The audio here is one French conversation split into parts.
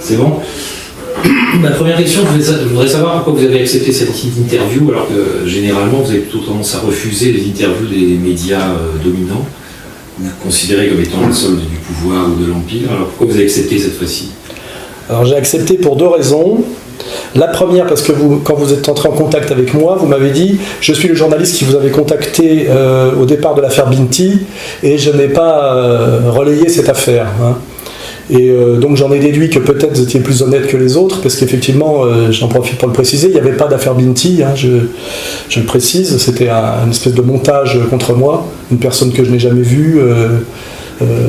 C'est bon. Ma première question, je voudrais savoir pourquoi vous avez accepté cette interview alors que généralement vous avez plutôt tendance à refuser les interviews des médias dominants, considérés comme étant le solde du pouvoir ou de l'empire. Alors pourquoi vous avez accepté cette fois-ci? Alors j'ai accepté pour deux raisons. La première, parce que quand vous êtes entré en contact avec moi, vous m'avez dit « Je suis le journaliste qui vous avait contacté au départ de l'affaire Binti et je n'ai pas relayé cette affaire. Hein. » Et donc j'en ai déduit que peut-être vous étiez plus honnête que les autres, parce qu'effectivement, j'en profite pour le préciser, il n'y avait pas d'affaire Binti, hein, je le précise, c'était une espèce de montage contre moi, une personne que je n'ai jamais vue.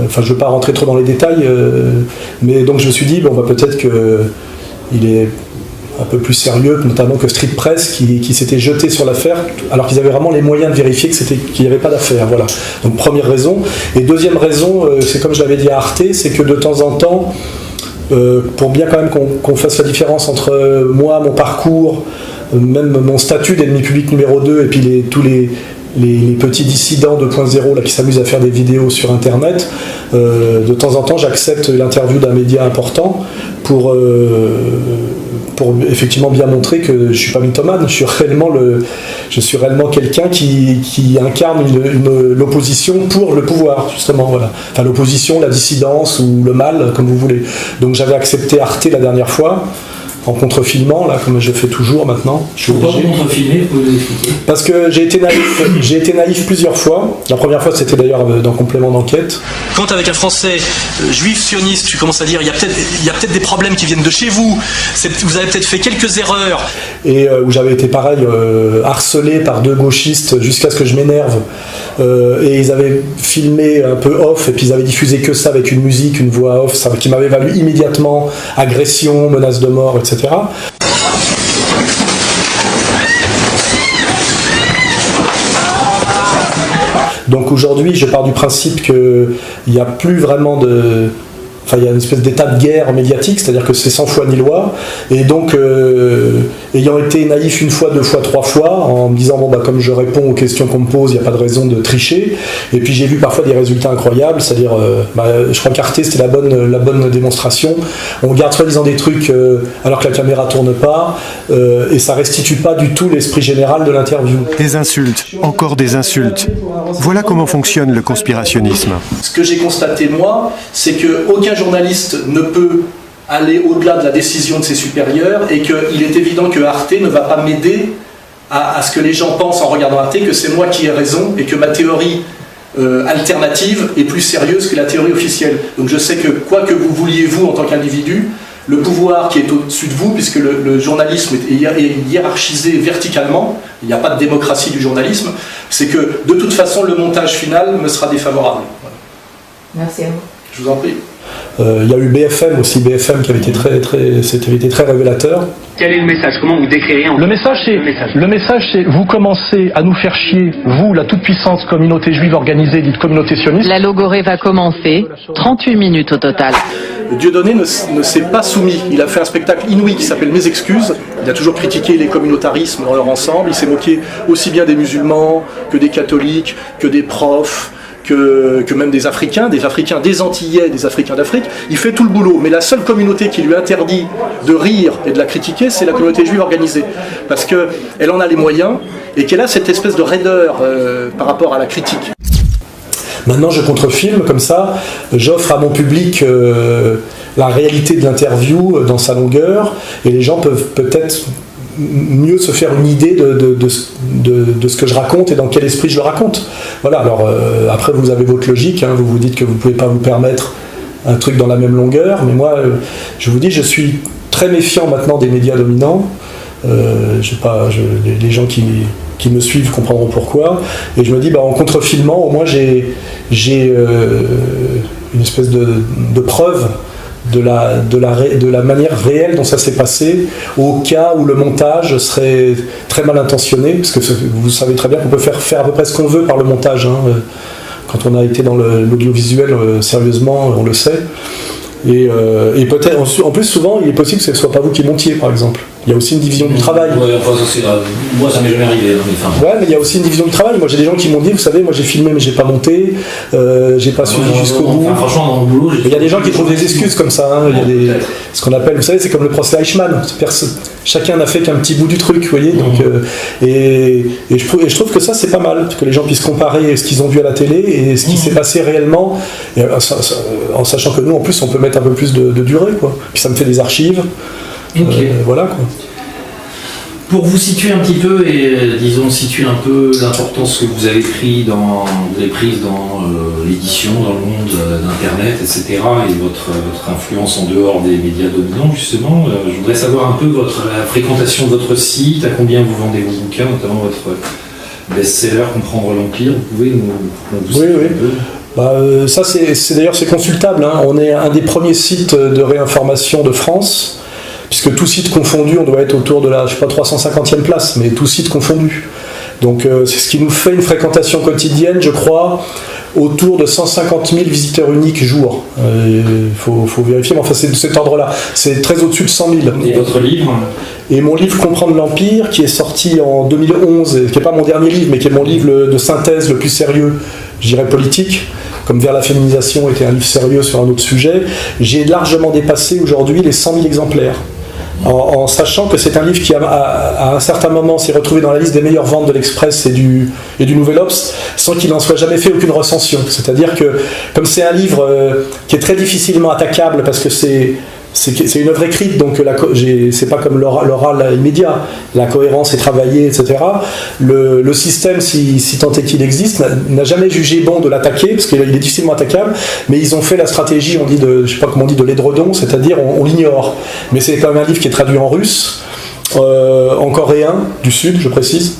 Enfin, je ne veux pas rentrer trop dans les détails, mais donc je me suis dit, bon, bah, peut-être qu'il est un peu plus sérieux, notamment que Street Press, qui s'était jeté sur l'affaire, alors qu'ils avaient vraiment les moyens de vérifier qu'il n'y avait pas d'affaire. Voilà. Donc première raison. Et deuxième raison, c'est comme je l'avais dit à Arte, c'est que de temps en temps, pour bien quand même qu'on fasse la différence entre moi, mon parcours, même mon statut d'ennemi public numéro 2, et puis tous les petits dissidents 2.0 là, qui s'amusent à faire des vidéos sur Internet, de temps en temps j'accepte l'interview d'un média important pour effectivement bien montrer que je ne suis pas mythomane, je suis réellement quelqu'un qui incarne l'opposition pour le pouvoir, justement. Voilà. Enfin, l'opposition, la dissidence ou le mal, comme vous voulez. Donc j'avais accepté Arte la dernière fois, en contrefilmant, là, comme je fais toujours maintenant. Pourquoi contrefilmer, vous pouvez l'expliquer? Parce que j'ai été naïf plusieurs fois. La première fois, c'était d'ailleurs dans Complément d'enquête. Quand avec un Français juif sioniste, tu commences à dire il y a peut-être des problèmes qui viennent de chez vous, vous avez peut-être fait quelques erreurs. Et où j'avais été pareil, harcelé par deux gauchistes jusqu'à ce que je m'énerve. Et ils avaient filmé un peu off, et puis ils avaient diffusé que ça avec une musique, une voix off, ça, qui m'avait valu immédiatement agression, menace de mort, etc. Donc aujourd'hui, je pars du principe qu'il n'y a plus vraiment de... Enfin, il y a une espèce d'état de guerre médiatique, c'est-à-dire que c'est sans foi ni loi. Et donc, ayant été naïf une fois, deux fois, trois fois, en me disant, bon, bah, comme je réponds aux questions qu'on me pose, il n'y a pas de raison de tricher. Et puis j'ai vu parfois des résultats incroyables, c'est-à-dire, je crois qu'Arte, c'était la bonne démonstration. On regarde soi-disant des trucs alors que la caméra ne tourne pas, et ça ne restitue pas du tout l'esprit général de l'interview. Des insultes, encore des insultes. Voilà comment fonctionne le conspirationnisme. Ce que j'ai constaté, moi, c'est qu'aucun journaliste ne peut aller au-delà de la décision de ses supérieurs et qu'il est évident que Arte ne va pas m'aider à ce que les gens pensent en regardant Arte que c'est moi qui ai raison et que ma théorie alternative est plus sérieuse que la théorie officielle. Donc je sais que quoi que vous vouliez vous en tant qu'individu, le pouvoir qui est au-dessus de vous, puisque le journalisme est hiérarchisé verticalement, il n'y a pas de démocratie du journalisme, c'est que de toute façon le montage final me sera défavorable. Voilà. Merci à vous. Je vous en prie. Il y a eu BFM aussi, BFM qui avait été très révélateur. Quel est le message? Comment vous décrirez le message, c'est vous commencez à nous faire chier, vous, la toute-puissante communauté juive organisée, dite communauté sioniste. La logorée va commencer, 38 minutes au total. Dieudonné ne s'est pas soumis. Il a fait un spectacle inouï qui s'appelle Mes excuses. Il a toujours critiqué les communautarismes dans leur ensemble. Il s'est moqué aussi bien des musulmans que des catholiques, que des profs, que même des Africains, des Antillais, des Africains d'Afrique. Il fait tout le boulot, mais la seule communauté qui lui interdit de rire et de la critiquer, c'est la communauté juive organisée. Parce qu'elle en a les moyens et qu'elle a cette espèce de raideur par rapport à la critique. Maintenant, je contrefilme comme ça, j'offre à mon public la réalité de l'interview dans sa longueur, et les gens peuvent peut-être mieux se faire une idée de ce que je raconte et dans quel esprit je le raconte. Voilà, alors après vous avez votre logique, hein, vous vous dites que vous ne pouvez pas vous permettre un truc dans la même longueur, mais moi je vous dis, je suis très méfiant maintenant des médias dominants. Les gens qui me suivent comprendront pourquoi, et je me dis, en contrefilmant, au moins j'ai une espèce de preuve de la manière réelle dont ça s'est passé, au cas où le montage serait très mal intentionné, parce que vous savez très bien qu'on peut faire à peu près ce qu'on veut par le montage, hein. Quand on a été dans l'audiovisuel sérieusement, on le sait. Et peut-être, en plus souvent, il est possible que ce ne soit pas vous qui montiez, par exemple. Il y a aussi une division du travail. Ouais, enfin, moi, ça m'est jamais arrivé. Hein, mais enfin... Ouais, mais il y a aussi une division du travail. Moi, j'ai des gens qui m'ont dit, vous savez, moi j'ai filmé mais j'ai pas monté, j'ai pas suivi jusqu'au bout. Enfin, franchement, dans le boulot, il y a des gens qui trouvent des excuses comme ça. Hein. Il y a ce qu'on appelle, vous savez, c'est comme le procès Eichmann. Chacun n'a fait qu'un petit bout du truc, vous voyez. Donc, et je trouve que ça, c'est pas mal, que les gens puissent comparer ce qu'ils ont vu à la télé et ce qui s'est passé réellement, en sachant que nous, en plus, on peut mettre un peu plus de durée, quoi. Puis ça me fait des archives. Okay. Voilà, quoi. Pour vous situer un petit peu et disons situer un peu l'importance que vous avez prise dans l'édition, dans le monde d'Internet, etc. et votre influence en dehors des médias dominants, justement, je voudrais savoir un peu la fréquentation de votre site, à combien vous vendez vos bouquins, notamment votre best-seller Comprendre l'Empire. Vous pouvez nous situer un peu ? Ça, c'est consultable. Hein. On est un des premiers sites de réinformation de France. Puisque tout site confondu, on doit être autour de la, 350e place, mais tout site confondu. Donc c'est ce qui nous fait une fréquentation quotidienne, je crois, autour de 150 000 visiteurs uniques jour. Il faut vérifier, mais enfin c'est de cet ordre-là. C'est très au-dessus de 100 000. Et votre livre ? Et mon livre Comprendre l'Empire, qui est sorti en 2011, qui n'est pas mon dernier livre, mais qui est mon livre de synthèse le plus sérieux, je dirais politique, comme Vers la féminisation était un livre sérieux sur un autre sujet, j'ai largement dépassé aujourd'hui les 100 000 exemplaires. En sachant que c'est un livre qui, à un certain moment, s'est retrouvé dans la liste des meilleures ventes de l'Express et du Nouvel Obs, sans qu'il n'en soit jamais fait aucune recension. C'est-à-dire que, comme c'est un livre qui est très difficilement attaquable, parce que c'est une œuvre écrite, donc c'est pas comme l'oral immédiat. La cohérence est travaillée, etc. Le système, si tant est qu'il existe, n'a jamais jugé bon de l'attaquer, parce qu'il est difficilement attaquable, mais ils ont fait la stratégie, je sais pas comment on dit, de l'édredon, c'est-à-dire on l'ignore. Mais c'est quand même un livre qui est traduit en russe, en coréen du Sud, je précise,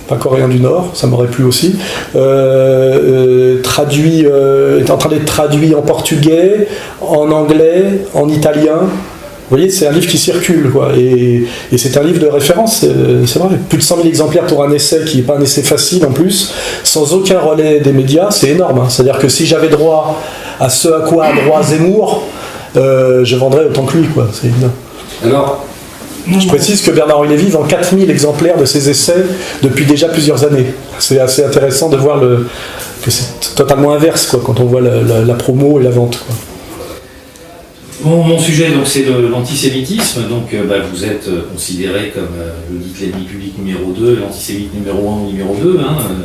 pas coréen du Nord, ça m'aurait plu aussi, est en train d'être traduit en portugais, en anglais, en italien. Vous voyez, c'est un livre qui circule, quoi. Et c'est un livre de référence, c'est vrai. Plus de 100 000 exemplaires pour un essai qui n'est pas un essai facile en plus, sans aucun relais des médias, c'est énorme. Hein. C'est-à-dire que si j'avais droit à ce à quoi a droit Zemmour, je vendrais autant que lui, quoi. C'est évident. Alors, je précise que Bernard-Henri Lévy vend 4000 exemplaires de ses essais depuis déjà plusieurs années. C'est assez intéressant de voir que c'est totalement inverse, quoi, quand on voit la promo et la vente, quoi. Mon sujet, donc, c'est l'antisémitisme. Donc, vous êtes considéré comme, le dit l'ennemi public numéro 2, l'antisémite numéro 1 ou numéro 2,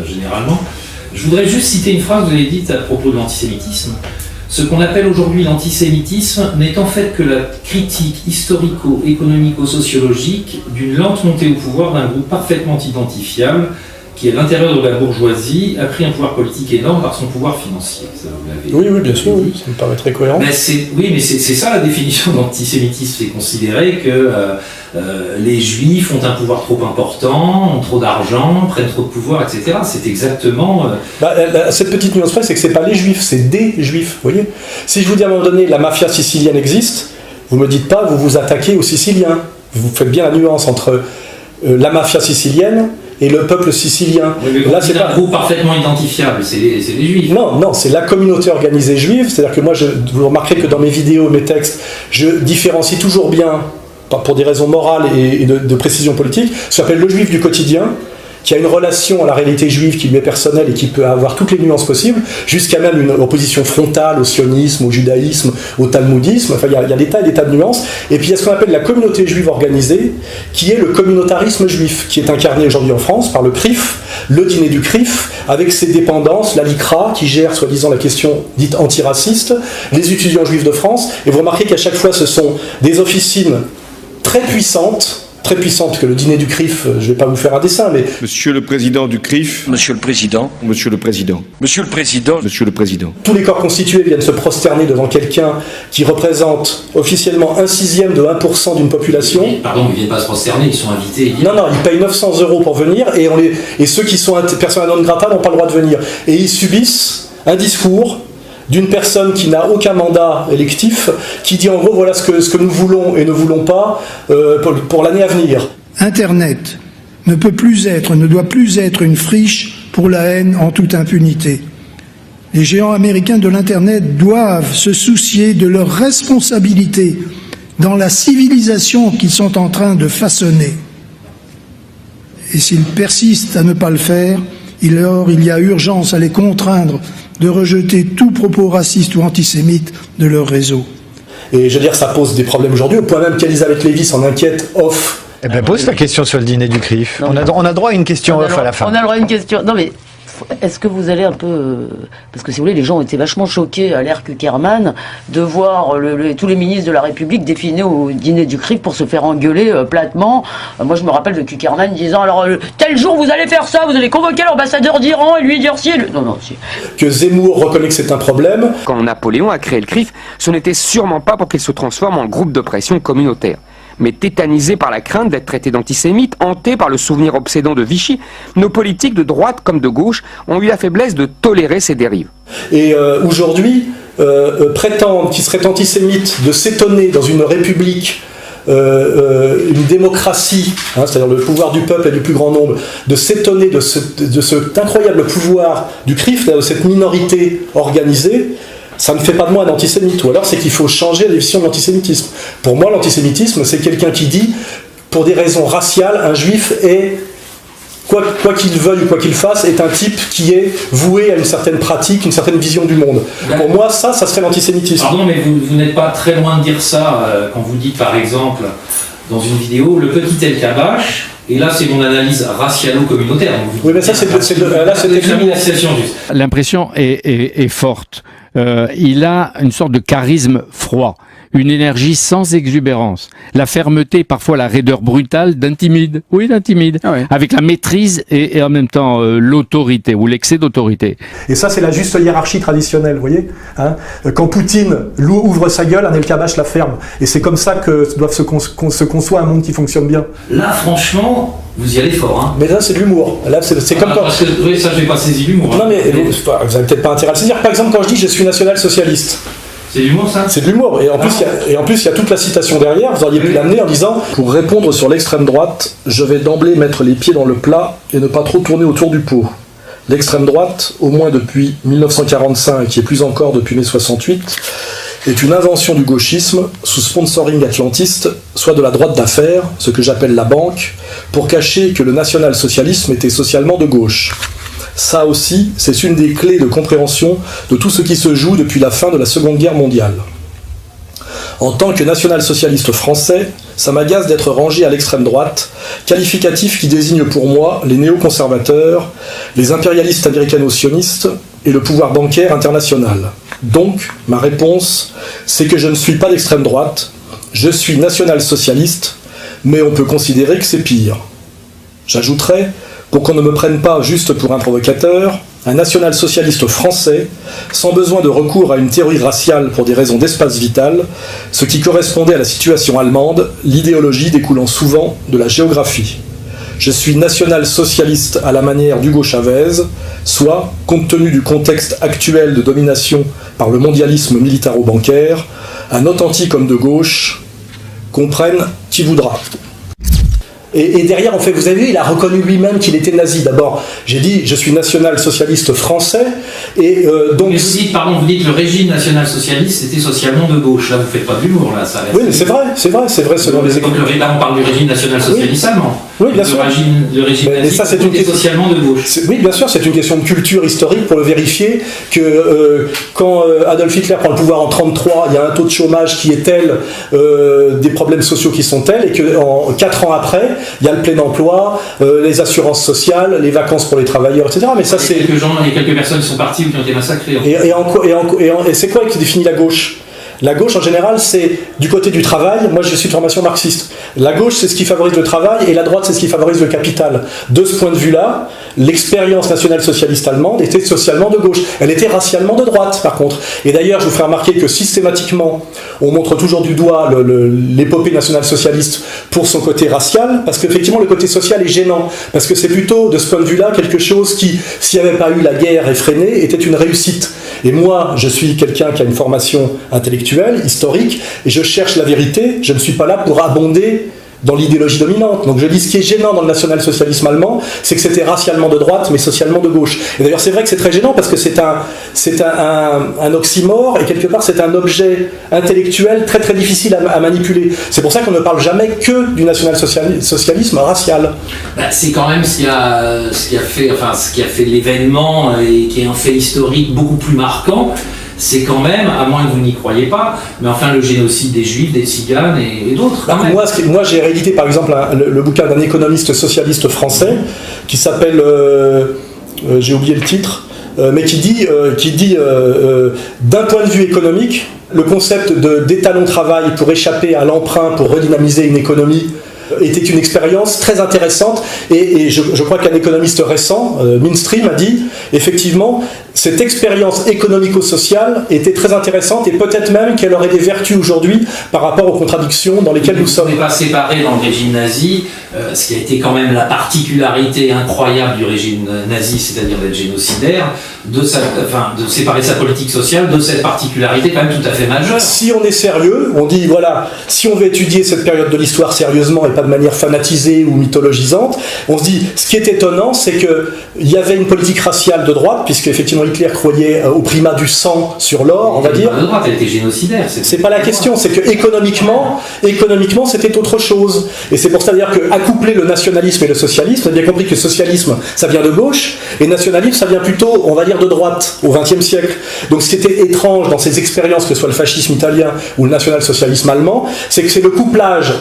généralement. Je voudrais juste citer une phrase que vous avez dite à propos de l'antisémitisme. Ce qu'on appelle aujourd'hui l'antisémitisme n'est en fait que la critique historico-économico-sociologique d'une lente montée au pouvoir d'un groupe parfaitement identifiable qui, à l'intérieur de la bourgeoisie, a pris un pouvoir politique énorme par son pouvoir financier. Ça, vous l'avez oui, bien sûr, oui, ça me paraît très cohérent. Mais c'est ça la définition d'antisémitisme, c'est considérer que les juifs ont un pouvoir trop important, ont trop d'argent, prennent trop de pouvoir, etc. C'est exactement... cette petite nuance près, c'est que c'est pas les juifs, c'est des juifs, vous voyez. Si je vous dis à un moment donné, la mafia sicilienne existe, vous me dites pas, vous vous attaquez aux Siciliens. Vous faites bien la nuance entre la mafia sicilienne et le peuple sicilien. Oui, là, c'est un groupe parfaitement identifiable, c'est les juifs. Non, c'est la communauté organisée juive, c'est-à-dire que moi, vous remarquerez que dans mes vidéos, mes textes, je différencie toujours bien, pour des raisons morales et de précision politique, ce qu'on appelle le juif du quotidien, qui a une relation à la réalité juive qui lui est personnelle et qui peut avoir toutes les nuances possibles, jusqu'à même une opposition frontale au sionisme, au judaïsme, au talmudisme. Enfin, il y a des tas et des tas de nuances. Et puis il y a ce qu'on appelle la communauté juive organisée, qui est le communautarisme juif, qui est incarné aujourd'hui en France par le CRIF, le dîner du CRIF, avec ses dépendances, la LICRA, qui gère soi-disant la question dite antiraciste, les étudiants juifs de France. Et vous remarquez qu'à chaque fois, ce sont des officines très puissantes, que le dîner du CRIF, je ne vais pas vous faire un dessin, mais... Monsieur le président du CRIF. Monsieur le président. Monsieur le président. Monsieur le président. Monsieur le président. Tous les corps constitués viennent se prosterner devant quelqu'un qui représente officiellement 1/6 de 1% d'une population. Mais, pardon, ils ne viennent pas se prosterner, ils sont invités. Non, ils payent 900 € pour venir, et ceux qui sont persona non grata n'ont pas le droit de venir. Et ils subissent un discours d'une personne qui n'a aucun mandat électif, qui dit en gros voilà ce que nous voulons et ne voulons pas pour l'année à venir. Internet ne doit plus être une friche pour la haine en toute impunité. Les géants américains de l'Internet doivent se soucier de leurs responsabilités dans la civilisation qu'ils sont en train de façonner. Et s'ils persistent à ne pas le faire, il y a urgence à les contraindre de rejeter tout propos raciste ou antisémite de leur réseau. Et je veux dire, ça pose des problèmes aujourd'hui, au point même qu'Elisabeth Lévy s'en inquiète off. Eh ben, pose ta question sur le dîner du CRIF. On a droit à une question off à la fin. On a le droit à une question. Non mais, est-ce que vous allez un peu... Parce que si vous voulez, les gens ont été vachement choqués à l'ère Kuckerman de voir tous les ministres de la République défiler au dîner du CRIF pour se faire engueuler platement. Moi je me rappelle de Kuckerman disant alors tel jour vous allez faire ça, vous allez convoquer l'ambassadeur d'Iran et lui dire si... Non, si. Que Zemmour reconnaît que c'est un problème. Quand Napoléon a créé le CRIF, ce n'était sûrement pas pour qu'il se transforme en groupe de pression communautaire, mais tétanisé par la crainte d'être traité d'antisémite, hanté par le souvenir obsédant de Vichy, nos politiques de droite comme de gauche ont eu la faiblesse de tolérer ces dérives. Et aujourd'hui, prétendre qu'il serait antisémite, de s'étonner dans une république, une démocratie, c'est-à-dire le pouvoir du peuple et du plus grand nombre, de s'étonner de cet incroyable pouvoir du CRIF, de cette minorité organisée, ça ne fait pas de moi un antisémite, ou alors c'est qu'il faut changer la définition de l'antisémitisme. Pour moi, l'antisémitisme, c'est quelqu'un qui dit, pour des raisons raciales, un juif est, quoi qu'il veuille ou quoi qu'il fasse, est un type qui est voué à une certaine pratique, une certaine vision du monde. Pour moi, ça serait l'antisémitisme. Pardon, mais vous n'êtes pas très loin de dire ça quand vous dites, par exemple, dans une vidéo, le petit El Kabash, et là c'est mon analyse racialo-communautaire. Oui, mais ça c'est l'impression est forte. Il a une sorte de charisme froid, une énergie sans exubérance, la fermeté, parfois la raideur brutale d'un timide, avec la maîtrise et en même temps l'autorité ou l'excès d'autorité. Et ça c'est la juste hiérarchie traditionnelle, vous voyez, quand Poutine ouvre sa gueule, un El Kabash la ferme, et c'est comme ça que se conçoit un monde qui fonctionne bien. Là franchement, vous y allez fort, hein. Mais là c'est de l'humour. Là c'est comme quand... Parce que oui, ça j'ai pas saisi l'humour. Non mais vous avez peut-être pas intérêt à le saisir. Par exemple quand je dis je suis national-socialiste. C'est de l'humour ça ? C'est de l'humour. Et en plus il y a toute la citation derrière. Vous auriez pu l'amener en disant pour répondre sur l'extrême droite, je vais d'emblée mettre les pieds dans le plat et ne pas trop tourner autour du pot. L'extrême droite, au moins depuis 1945 et plus encore depuis mai 68, est une invention du gauchisme sous sponsoring atlantiste, soit de la droite d'affaires, ce que j'appelle la banque, pour cacher que le national-socialisme était socialement de gauche. Ça aussi, c'est une des clés de compréhension de tout ce qui se joue depuis la fin de la Seconde Guerre mondiale. En tant que national-socialiste français, ça m'agace d'être rangé à l'extrême droite, qualificatif qui désigne pour moi les néoconservateurs, les impérialistes américano-sionistes et le pouvoir bancaire international. Donc, ma réponse, c'est que je ne suis pas d'extrême droite, je suis national-socialiste, mais on peut considérer que c'est pire. J'ajouterai, pour qu'on ne me prenne pas juste pour un provocateur, un national-socialiste français, sans besoin de recours à une théorie raciale pour des raisons d'espace vital, ce qui correspondait à la situation allemande, l'idéologie découlant souvent de la géographie. Je suis national-socialiste à la manière d'Hugo Chavez, soit, compte tenu du contexte actuel de domination par le mondialisme militaro-bancaire, un authentique homme de gauche, comprenne qui voudra. Et derrière, en fait, vous avez vu, il a reconnu lui-même qu'il était nazi. D'abord, j'ai dit, je suis national-socialiste français, et donc... Mais vous dites le régime national-socialiste, c'était socialement de gauche. Là, vous faites pas de l'humour, là, ça reste... Oui, mais c'est vrai, selon les écoles. Là, on parle du régime national-socialiste allemand. Oui, bien sûr. Le régime nazi, ça, c'est socialement de gauche. Oui, bien sûr, c'est une question de culture historique pour le vérifier, que quand Adolf Hitler prend le pouvoir en 1933, il y a un taux de chômage qui est tel, des problèmes sociaux qui sont tels, et que 4 ans après, il y a le plein emploi, les assurances sociales, les vacances pour les travailleurs, etc. Mais ça, c'est... Il y a quelques personnes qui sont parties ou qui ont été massacrées. Et c'est quoi qui définit la gauche ? La gauche, en général, c'est du côté du travail. Moi, je suis de formation marxiste. La gauche, c'est ce qui favorise le travail, et la droite, c'est ce qui favorise le capital. De ce point de vue-là, l'expérience nationale-socialiste allemande était socialement de gauche. Elle était racialement de droite, par contre. Et d'ailleurs, je vous ferai remarquer que systématiquement, on montre toujours du doigt l'épopée nationale-socialiste pour son côté racial, parce qu'effectivement, le côté social est gênant. Parce que c'est plutôt, de ce point de vue-là, quelque chose qui, s'il n'y avait pas eu la guerre effrénée, était une réussite. Et moi, je suis quelqu'un qui a une formation intellectuelle, historique, et je cherche la vérité. Je ne suis pas là pour abonder dans l'idéologie dominante. Donc je dis, ce qui est gênant dans le national-socialisme allemand, c'est que c'était racialement de droite, mais socialement de gauche. Et d'ailleurs, c'est vrai que c'est très gênant, parce que c'est un oxymore, et quelque part, c'est un objet intellectuel très très difficile à manipuler. C'est pour ça qu'on ne parle jamais que du national-socialisme racial. C'est quand même ce qui a fait l'événement, et qui est un fait historique beaucoup plus marquant. C'est quand même, à moins que vous n'y croyez pas, mais enfin le génocide des Juifs, des Tziganes et d'autres. Moi, j'ai réédité par exemple le bouquin d'un économiste socialiste français qui s'appelle, j'ai oublié le titre, mais qui dit d'un point de vue économique, le concept d'étalon travail pour échapper à l'emprunt, pour redynamiser une économie, était une expérience très intéressante, et je crois qu'un économiste récent, Mainstream, a dit effectivement cette expérience économico-sociale était très intéressante, et peut-être même qu'elle aurait des vertus aujourd'hui par rapport aux contradictions dans lesquelles nous sommes. On n'est pas séparés dans le régime nazi, ce qui a été quand même la particularité incroyable du régime nazi, c'est-à-dire d'être génocidaire, de séparer sa politique sociale de cette particularité quand même tout à fait majeure. Si on est sérieux, on dit voilà, si on veut étudier cette période de l'histoire sérieusement et pas de manière fanatisée ou mythologisante, on se dit, ce qui est étonnant, c'est qu'il y avait une politique raciale de droite, puisque effectivement Hitler croyait au primat du sang sur l'or, on va dire. De droite, elle était génocidaire. C'est pas la question, c'est que économiquement, c'était autre chose. Et c'est pour ça d'ailleurs qu'accoupler le nationalisme et le socialisme, on a bien compris que socialisme, ça vient de gauche, et nationalisme, ça vient plutôt, on va dire, de droite, au XXe siècle. Donc ce qui était étrange dans ces expériences, que ce soit le fascisme italien ou le national-socialisme allemand, c'est que c'est le couplage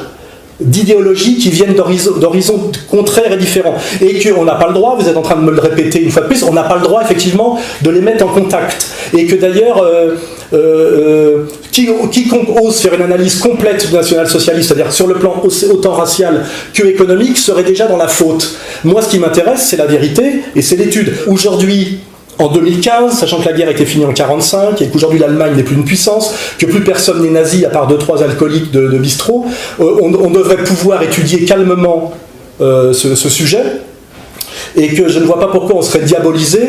d'idéologies qui viennent d'horizons contraires et différents. Et qu'on n'a pas le droit, vous êtes en train de me le répéter une fois de plus, on n'a pas le droit effectivement de les mettre en contact. Et que d'ailleurs, quiconque ose faire une analyse complète du national-socialisme, c'est-à-dire sur le plan autant racial que économique, serait déjà dans la faute. Moi, ce qui m'intéresse, c'est la vérité et c'est l'étude. Aujourd'hui, en 2015, sachant que la guerre était finie en 1945 et qu'aujourd'hui l'Allemagne n'est plus une puissance, que plus personne n'est nazi à part 2-3 alcooliques de bistrot, on devrait pouvoir étudier calmement ce sujet, et que je ne vois pas pourquoi on serait diabolisé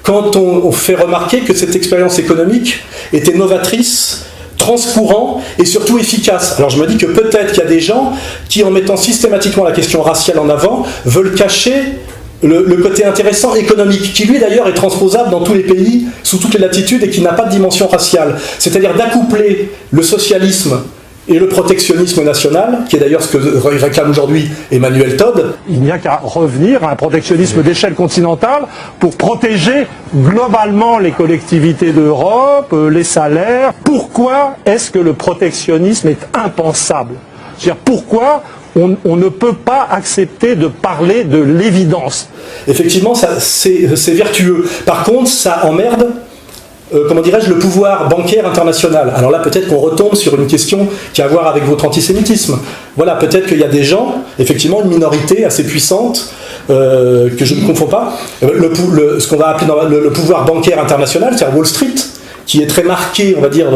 quand on fait remarquer que cette expérience économique était novatrice, transcourant et surtout efficace. Alors je me dis que peut-être qu'il y a des gens qui, en mettant systématiquement la question raciale en avant, veulent cacher le côté intéressant économique, qui lui d'ailleurs est transposable dans tous les pays, sous toutes les latitudes, et qui n'a pas de dimension raciale. C'est-à-dire d'accoupler le socialisme et le protectionnisme national, qui est d'ailleurs ce que réclame aujourd'hui Emmanuel Todd. Il n'y a qu'à revenir à un protectionnisme d'échelle continentale pour protéger globalement les collectivités d'Europe, les salaires. Pourquoi est-ce que le protectionnisme est impensable ? C'est-à-dire pourquoi on ne peut pas accepter de parler de l'évidence. Effectivement, c'est vertueux. Par contre, ça emmerde, le pouvoir bancaire international. Alors là, peut-être qu'on retombe sur une question qui a à voir avec votre antisémitisme. Voilà, peut-être qu'il y a des gens, effectivement, une minorité assez puissante, que je ne confonds pas, ce qu'on va appeler le pouvoir bancaire international, c'est-à-dire Wall Street, qui est très marqué, on va dire,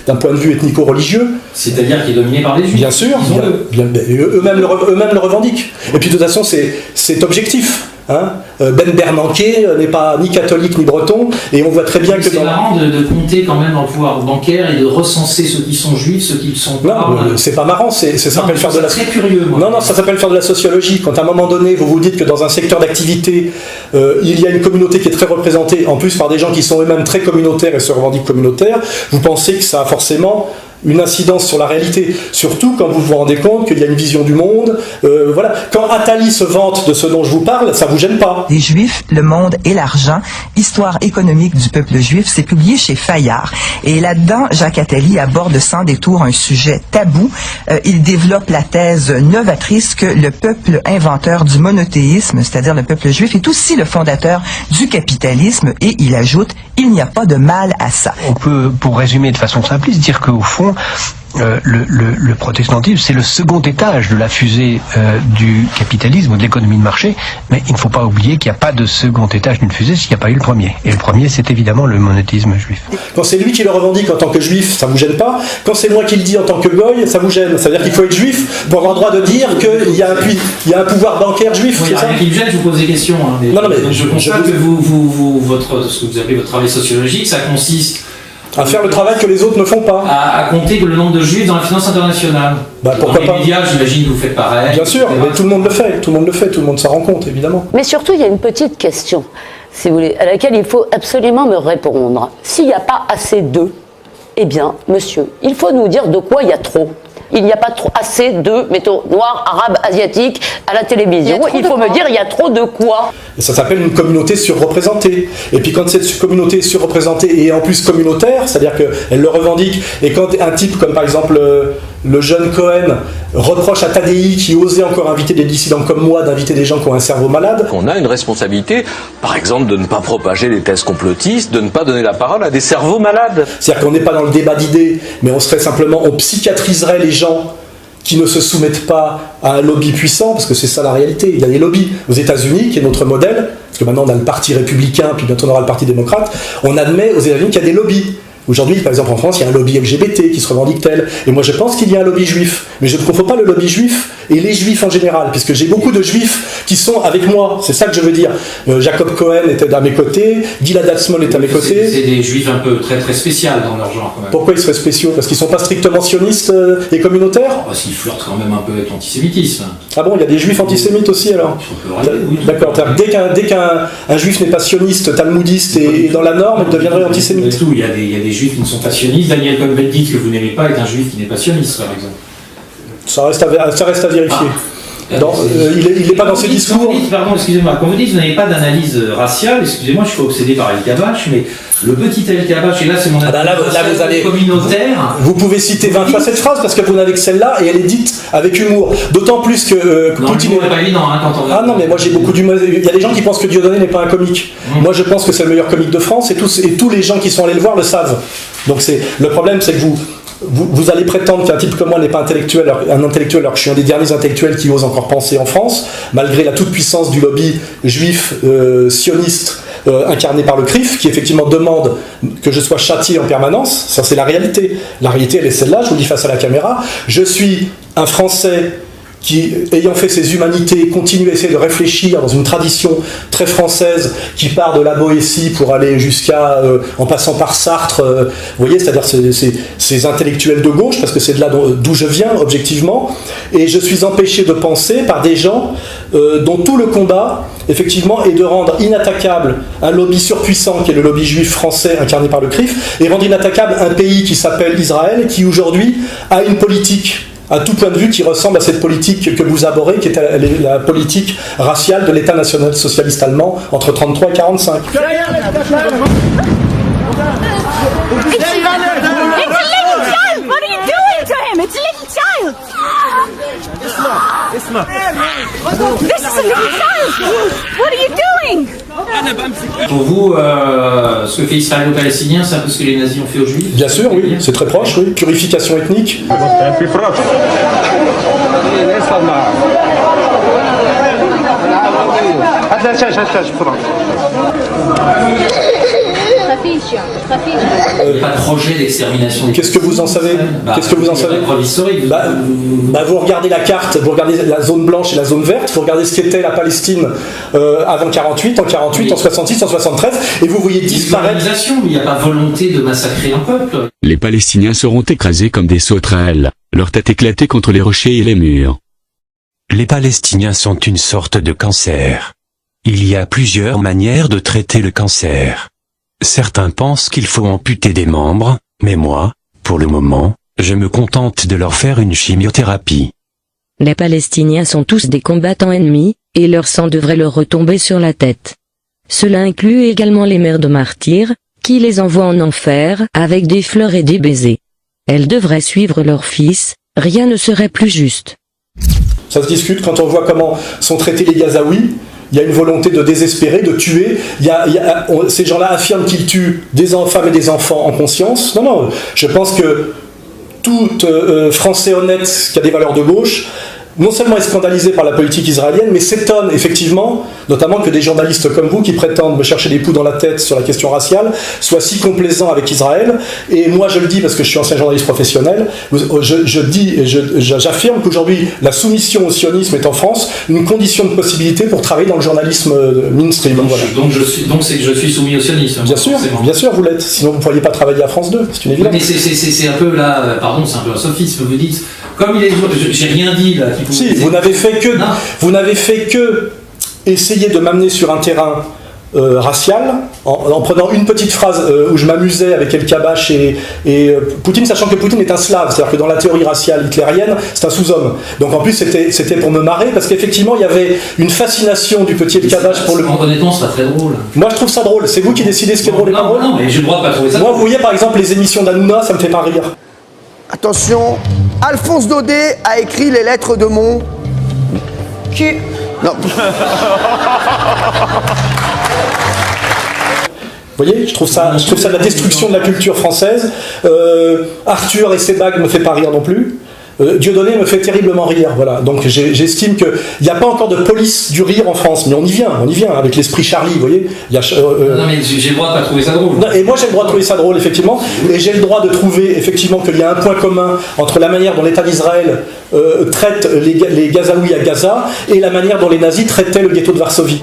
d'un point de vue ethnico-religieux. C'est-à-dire qui est dominé par les Juifs. Bien sûr, eux-mêmes le revendiquent. Et puis de toute façon, c'est objectif. Hein, Ben Bernanke n'est pas ni catholique ni breton, et on voit très bien que... C'est marrant de compter quand même dans le pouvoir bancaire et de recenser ceux qui sont juifs, ceux qui le sont pas. Non, c'est pas marrant, ça s'appelle faire de la... très curieux, moi. Non, ça s'appelle faire de la sociologie. Quand à un moment donné, vous dites que dans un secteur d'activité, il y a une communauté qui est très représentée, en plus par des gens qui sont eux-mêmes très communautaires et se revendiquent communautaires, vous pensez que ça a forcément une incidence sur la réalité, surtout quand vous vous rendez compte qu'il y a une vision du monde. Voilà. Quand Attali se vante de ce dont je vous parle, ça vous gêne pas? Les Juifs, le monde et l'argent, histoire économique du peuple juif, c'est publié chez Fayard. Et là-dedans, Jacques Attali aborde sans détour un sujet tabou. Il développe la thèse novatrice que le peuple inventeur du monothéisme, c'est-à-dire le peuple juif, est aussi le fondateur du capitalisme, et il ajoute, il n'y a pas de mal à ça. On peut, pour résumer de façon simpliste, dire qu'au fond, le protestantisme, c'est le second étage de la fusée du capitalisme ou de l'économie de marché, mais il ne faut pas oublier qu'il n'y a pas de second étage d'une fusée s'il n'y a pas eu le premier. Et le premier, c'est évidemment le monothéisme juif. Quand c'est lui qui le revendique en tant que juif, ça vous gêne pas. Quand c'est moi qui le dis en tant que goy, ça vous gêne. Ça veut dire qu'il faut être juif pour avoir le droit de dire qu'il y a un pouvoir bancaire juif. Oui, rien qui me gêne, je vous pose des questions. Hein, mais je constate que ce que vous appelez votre travail sociologique, ça consiste À faire le travail que les autres ne font pas. À compter le nombre de juifs dans la finance internationale. Pourquoi dans pas. les médias, j'imagine que vous faites pareil. Bien sûr, mais tout le monde le fait, tout le monde s'en rend compte, évidemment. Mais surtout, il y a une petite question, si vous voulez, à laquelle il faut absolument me répondre. S'il n'y a pas assez d'eux, eh bien, monsieur, il faut nous dire de quoi il y a trop. Il n'y a pas assez de, mettons, noirs, arabes, asiatiques à la télévision. Il faut me dire, il y a trop de quoi. Et ça s'appelle une communauté surreprésentée. Et puis quand cette communauté surreprésentée est en plus communautaire, c'est-à-dire qu'elle le revendique, et quand un type comme par exemple le jeune Cohen reproche à Tadei, qui osait encore inviter des dissidents comme moi, d'inviter des gens qui ont un cerveau malade. On a une responsabilité, par exemple, de ne pas propager les thèses complotistes, de ne pas donner la parole à des cerveaux malades. C'est-à-dire qu'on n'est pas dans le débat d'idées, mais on psychiatriserait les gens qui ne se soumettent pas à un lobby puissant, parce que c'est ça la réalité. Il y a des lobbies aux États-Unis, qui est notre modèle, parce que maintenant on a le parti républicain, puis bientôt on aura le parti démocrate. On admet aux États-Unis qu'il y a des lobbies. Aujourd'hui, par exemple en France, il y a un lobby LGBT qui se revendique tel. Et moi je pense qu'il y a un lobby juif. Mais je ne confonds pas le lobby juif et les juifs en général, puisque j'ai beaucoup de juifs qui sont avec moi. C'est ça que je veux dire. Jacob Cohen était à mes côtés, Gilad Atzmon est à mes côtés. C'est des juifs un peu très très spéciaux dans leur genre quand même. Pourquoi ils seraient spéciaux? Parce qu'ils ne sont pas strictement sionistes et communautaires? S'ils flirtent quand même un peu avec l'antisémitisme. Ah bon, il y a des juifs antisémites aussi alors? D'accord, dès qu'un juif n'est pas sioniste, talmudiste et dans la norme, il deviendrait antisémite. Il y a des juifs qui ne sont pas sionistes. Daniel Cohn-Bendit, que vous n'aimez pas, est un juif qui n'est pas sioniste, par exemple. Ça reste à vérifier. Il n'est pas dans ses discours. Pardon, excusez-moi. Quand vous dites que vous n'avez pas d'analyse raciale, excusez-moi, je suis obsédé par El Kabash, mais le petit El Kabash, et là c'est mon analyse communautaire. Vous pouvez citer 20 fois cette phrase parce que vous n'avez que celle-là et elle est dite avec humour. D'autant plus que Poutine n'est pas évident quand on... Ah non, mais moi j'ai beaucoup d'humour. Il y a des gens qui pensent que Dieudonné n'est pas un comique. Moi je pense que c'est le meilleur comique de France et tous les gens qui sont allés le voir le savent. Donc le problème, c'est que vous allez prétendre qu'un type comme moi n'est pas un intellectuel alors que je suis un des derniers intellectuels qui ose encore penser en France, malgré la toute-puissance du lobby juif sioniste incarné par le CRIF, qui effectivement demande que je sois châtié en permanence. Ça, c'est la réalité. La réalité, elle est celle-là, je vous le dis face à la caméra. Je suis un Français qui, ayant fait ses humanités, continue à essayer de réfléchir dans une tradition très française qui part de la Boétie pour aller jusqu'à, en passant par Sartre, vous voyez, c'est-à-dire ces intellectuels de gauche, parce que c'est de là d'où je viens, objectivement, et je suis empêché de penser par des gens dont tout le combat, effectivement, est de rendre inattaquable un lobby surpuissant qui est le lobby juif français incarné par le CRIF, et rendre inattaquable un pays qui s'appelle Israël, qui aujourd'hui a une politique à tout point de vue qui ressemble à cette politique que vous abhorrez, qui est la politique raciale de l'État national-socialiste allemand entre 1933 et 1945. Pour vous, ce que fait Israël aux Palestiniens, c'est un peu ce que les nazis ont fait aux Juifs? Bien sûr, oui, c'est très proche, oui. Purification ethnique. Pas de projet d'extermination. Qu'est-ce que vous en savez? Qu'est-ce que vous en savez? Vous regardez la carte, vous regardez la zone blanche et la zone verte, vous regardez ce qu'était la Palestine avant 48, en 48, en 66, en 73, et vous voyez disparaître. Il n'y a pas volonté de massacrer un peuple. Les Palestiniens seront écrasés comme des sauterelles, leur tête éclatée contre les rochers et les murs. Les Palestiniens sont une sorte de cancer. Il y a plusieurs manières de traiter le cancer. Certains pensent qu'il faut amputer des membres, mais moi, pour le moment, je me contente de leur faire une chimiothérapie. Les Palestiniens sont tous des combattants ennemis, et leur sang devrait leur retomber sur la tête. Cela inclut également les mères de martyrs, qui les envoient en enfer avec des fleurs et des baisers. Elles devraient suivre leurs fils, rien ne serait plus juste. Ça se discute quand on voit comment sont traités les Gazaouis. Il y a une volonté de désespérer, de tuer. Ces gens-là affirment qu'ils tuent des femmes et des enfants en conscience. Non, je pense que tout Français honnête qui a des valeurs de gauche non seulement est scandalisé par la politique israélienne, mais s'étonne effectivement, notamment que des journalistes comme vous, qui prétendent me chercher des poux dans la tête sur la question raciale, soient si complaisants avec Israël. Et moi je le dis parce que je suis ancien journaliste professionnel, j'affirme qu'aujourd'hui la soumission au sionisme est en France une condition de possibilité pour travailler dans le journalisme mainstream. Donc c'est que je suis soumis au sionisme. Bien sûr vous l'êtes, sinon vous ne pourriez pas travailler à France 2, c'est une évidence. Mais c'est un peu là, pardon, c'est un peu un sophisme, vous dites, comme il est, j'ai rien dit là. Si, vous n'avez fait que essayer de m'amener sur un terrain racial, en prenant une petite phrase où je m'amusais avec El Kabash et Poutine, sachant que Poutine est un slave, c'est-à-dire que dans la théorie raciale hitlérienne, c'est un sous-homme. Donc en plus c'était pour me marrer, parce qu'effectivement il y avait une fascination du petit El Kabash pour le... Honnêtement, c'est pas très drôle. Moi je trouve ça drôle, c'est vous qui décidez ce qui est drôle et pas drôle. Non, mais j'ai le droit de pas trouver ça. Moi vous voyez par exemple les émissions d'Hanouna, ça me fait pas rire. Attention, Alphonse Daudet a écrit les lettres de mon... Qui... Non. Vous voyez, je trouve ça de la destruction de la culture française. Arthur et ses bagues me fait pas rire non plus. Dieudonné me fait terriblement rire, voilà. Donc j'estime qu'il n'y a pas encore de police du rire en France, mais on y vient avec l'esprit Charlie, vous voyez. Non mais j'ai le droit de pas trouver ça drôle. Non, et moi j'ai le droit de trouver ça drôle, effectivement, et j'ai le droit de trouver effectivement qu'il y a un point commun entre la manière dont l'État d'Israël traite les Gazaouis à Gaza et la manière dont les nazis traitaient le ghetto de Varsovie.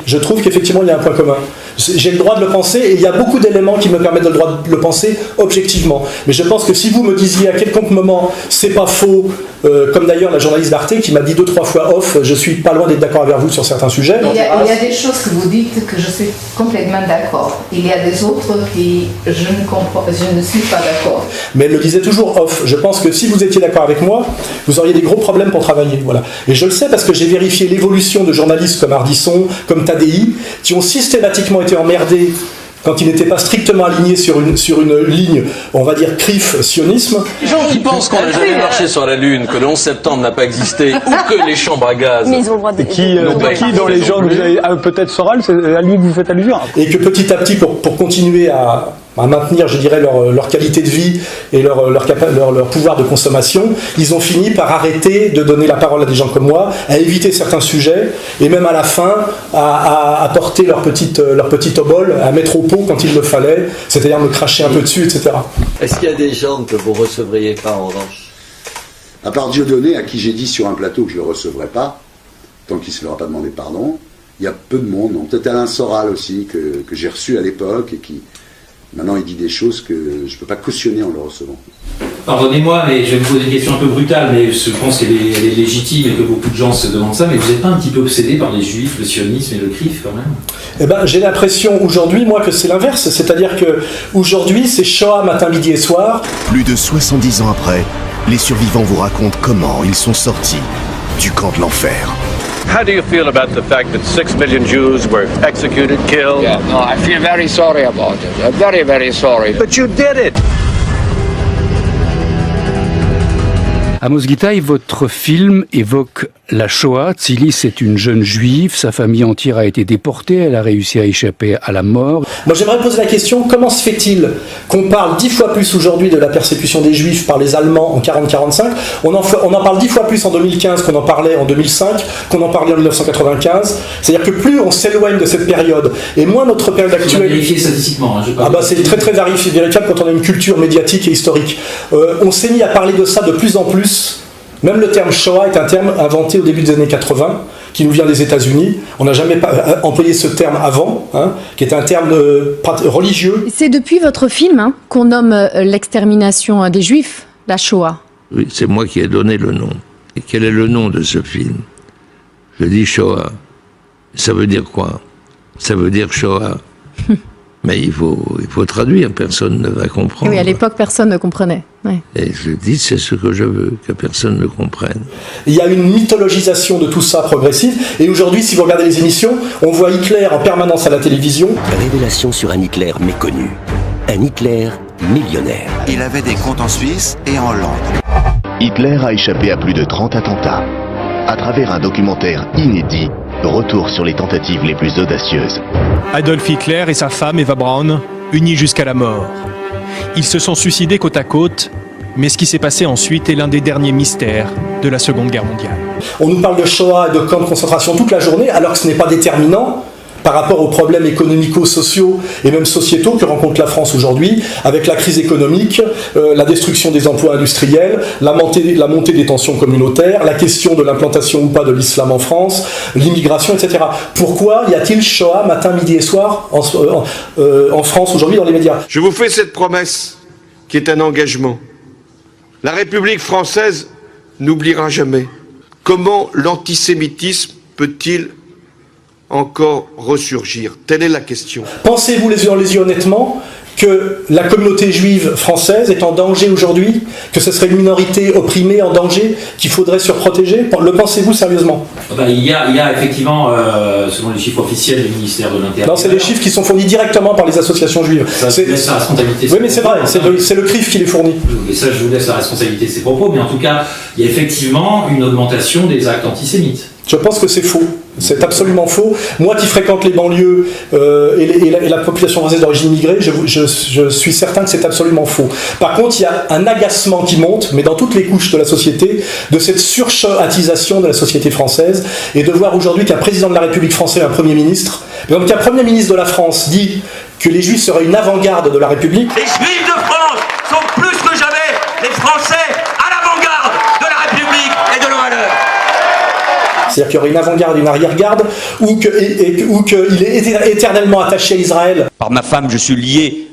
Je trouve qu'effectivement il y a un point commun. J'ai le droit de le penser et il y a beaucoup d'éléments qui me permettent de le penser objectivement. Mais je pense que si vous me disiez à quelconque moment c'est pas faux, comme d'ailleurs la journaliste d'Arte qui m'a dit 2-3 fois off, je suis pas loin d'être d'accord avec vous sur certains sujets. Il y a des choses que vous dites que je suis complètement d'accord. Il y a des autres qui je ne suis pas d'accord. Mais elle le disait toujours off. Je pense que si vous étiez d'accord avec moi, vous auriez des gros problèmes pour travailler. Voilà. Et je le sais parce que j'ai vérifié l'évolution de journalistes comme Ardisson, comme Tadei, qui ont systématiquement été emmerdés quand ils n'étaient pas strictement alignés sur une ligne, on va dire, CRIF, sionisme. Les gens qui pensent qu'on n'a jamais marché sur la Lune, que le 11 septembre n'a pas existé, ou que les chambres à gaz... Mais ils ont le droit de... Qui dans les gens que vous avez... peut-être Soral, c'est à lui que vous faites allusion. Et que petit à petit, pour continuer à maintenir, je dirais, leur qualité de vie et leur pouvoir de consommation, ils ont fini par arrêter de donner la parole à des gens comme moi, à éviter certains sujets, et même à la fin, à apporter leur petite obole, à mettre au pot quand il le fallait, c'est-à-dire me cracher un peu dessus, etc. Est-ce qu'il y a des gens que vous ne recevriez pas en revanche? À part Dieudonné, à qui j'ai dit sur un plateau que je ne le recevrai pas, tant qu'il ne se leur a pas demandé pardon, il y a peu de monde. Peut-être Alain Soral aussi, que j'ai reçu à l'époque, et qui... Maintenant, il dit des choses que je ne peux pas cautionner en le recevant. Pardonnez-moi, mais je vais vous poser une question un peu brutale, mais je pense qu'elle est légitime et que beaucoup de gens se demandent ça, mais vous n'êtes pas un petit peu obsédé par les juifs, le sionisme et le CRIF quand même? Eh ben, j'ai l'impression aujourd'hui, moi, que c'est l'inverse. C'est-à-dire que aujourd'hui, c'est Shoah matin, midi et soir. Plus de 70 ans après, les survivants vous racontent comment ils sont sortis du camp de l'enfer. How do you feel about the fact that 6 million Jews were executed, killed? Yeah, no, I feel very sorry about it. I'm very, very sorry. But you did it! Amos Gitaï, votre film évoque la Shoah. Tzili, c'est une jeune juive, sa famille entière a été déportée, elle a réussi à échapper à la mort. Moi j'aimerais poser la question, comment se fait-il qu'on parle 10 fois plus aujourd'hui de la persécution des juifs par les Allemands en 40-45, on en parle 10 fois plus en 2015 qu'on en parlait en 2005, qu'on en parlait en 1995, c'est-à-dire que plus on s'éloigne de cette période, et moins notre période actuelle... Vérifier statistiquement. C'est très très vérifiable quand on a une culture médiatique et historique. On s'est mis à parler de ça de plus en plus. Même le terme Shoah est un terme inventé au début des années 80, qui nous vient des États-Unis. On n'a jamais employé ce terme avant, qui est un terme religieux. C'est depuis votre film qu'on nomme l'extermination des Juifs, la Shoah. Oui, c'est moi qui ai donné le nom. Et quel est le nom de ce film? Je dis Shoah. Ça veut dire quoi? Ça veut dire Shoah. Mais il faut traduire, personne ne va comprendre. Oui, à l'époque, personne ne comprenait. Ouais. Et je dis, c'est ce que je veux, que personne ne comprenne. Il y a une mythologisation de tout ça progressive, et aujourd'hui, si vous regardez les émissions, on voit Hitler en permanence à la télévision. Révélation sur un Hitler méconnu. Un Hitler millionnaire. Il avait des comptes en Suisse et en Hollande. Hitler a échappé à plus de 30 attentats. À travers un documentaire inédit, retour sur les tentatives les plus audacieuses. Adolf Hitler et sa femme Eva Braun, unis jusqu'à la mort. Ils se sont suicidés côte à côte, mais ce qui s'est passé ensuite est l'un des derniers mystères de la Seconde Guerre mondiale. On nous parle de Shoah et de camps de concentration toute la journée, alors que ce n'est pas déterminant par rapport aux problèmes économico-sociaux et même sociétaux que rencontre la France aujourd'hui, avec la crise économique, la destruction des emplois industriels, la montée des tensions communautaires, la question de l'implantation ou pas de l'islam en France, l'immigration, etc. Pourquoi y a-t-il Shoah matin, midi et soir en France aujourd'hui dans les médias? Je vous fais cette promesse qui est un engagement. La République française n'oubliera jamais. Comment l'antisémitisme peut-il encore ressurgir? Telle est la question. Pensez-vous les yeux dans les yeux honnêtement que la communauté juive française est en danger aujourd'hui, que ce serait une minorité opprimée en danger, qu'il faudrait surprotéger? Le pensez-vous sérieusement? Il y a effectivement, selon les chiffres officiels du ministère de l'Intérieur... Non, c'est des chiffres qui sont fournis directement par les associations juives. Ça, je vous laisse la responsabilité. Oui, mais c'est vrai, c'est le CRIF qui les fournit. Et ça, je vous laisse la responsabilité de ces propos, mais en tout cas, il y a effectivement une augmentation des actes antisémites. Je pense que c'est faux. C'est absolument faux. Moi qui fréquente les banlieues et la population française d'origine immigrée, je suis certain que c'est absolument faux. Par contre, il y a un agacement qui monte, mais dans toutes les couches de la société, de cette surchoatisation de la société française, et de voir aujourd'hui qu'un président de la République française, un Premier ministre, donc qu'un Premier ministre de la France dit que les Juifs seraient une avant-garde de la République. Les Juifs de France sont plus que jamais les Français à l'avant-garde de la République et de nos valeurs. C'est-à-dire qu'il y aurait une avant-garde, une arrière-garde, ou qu'il est éternellement attaché à Israël. Par ma femme, je suis lié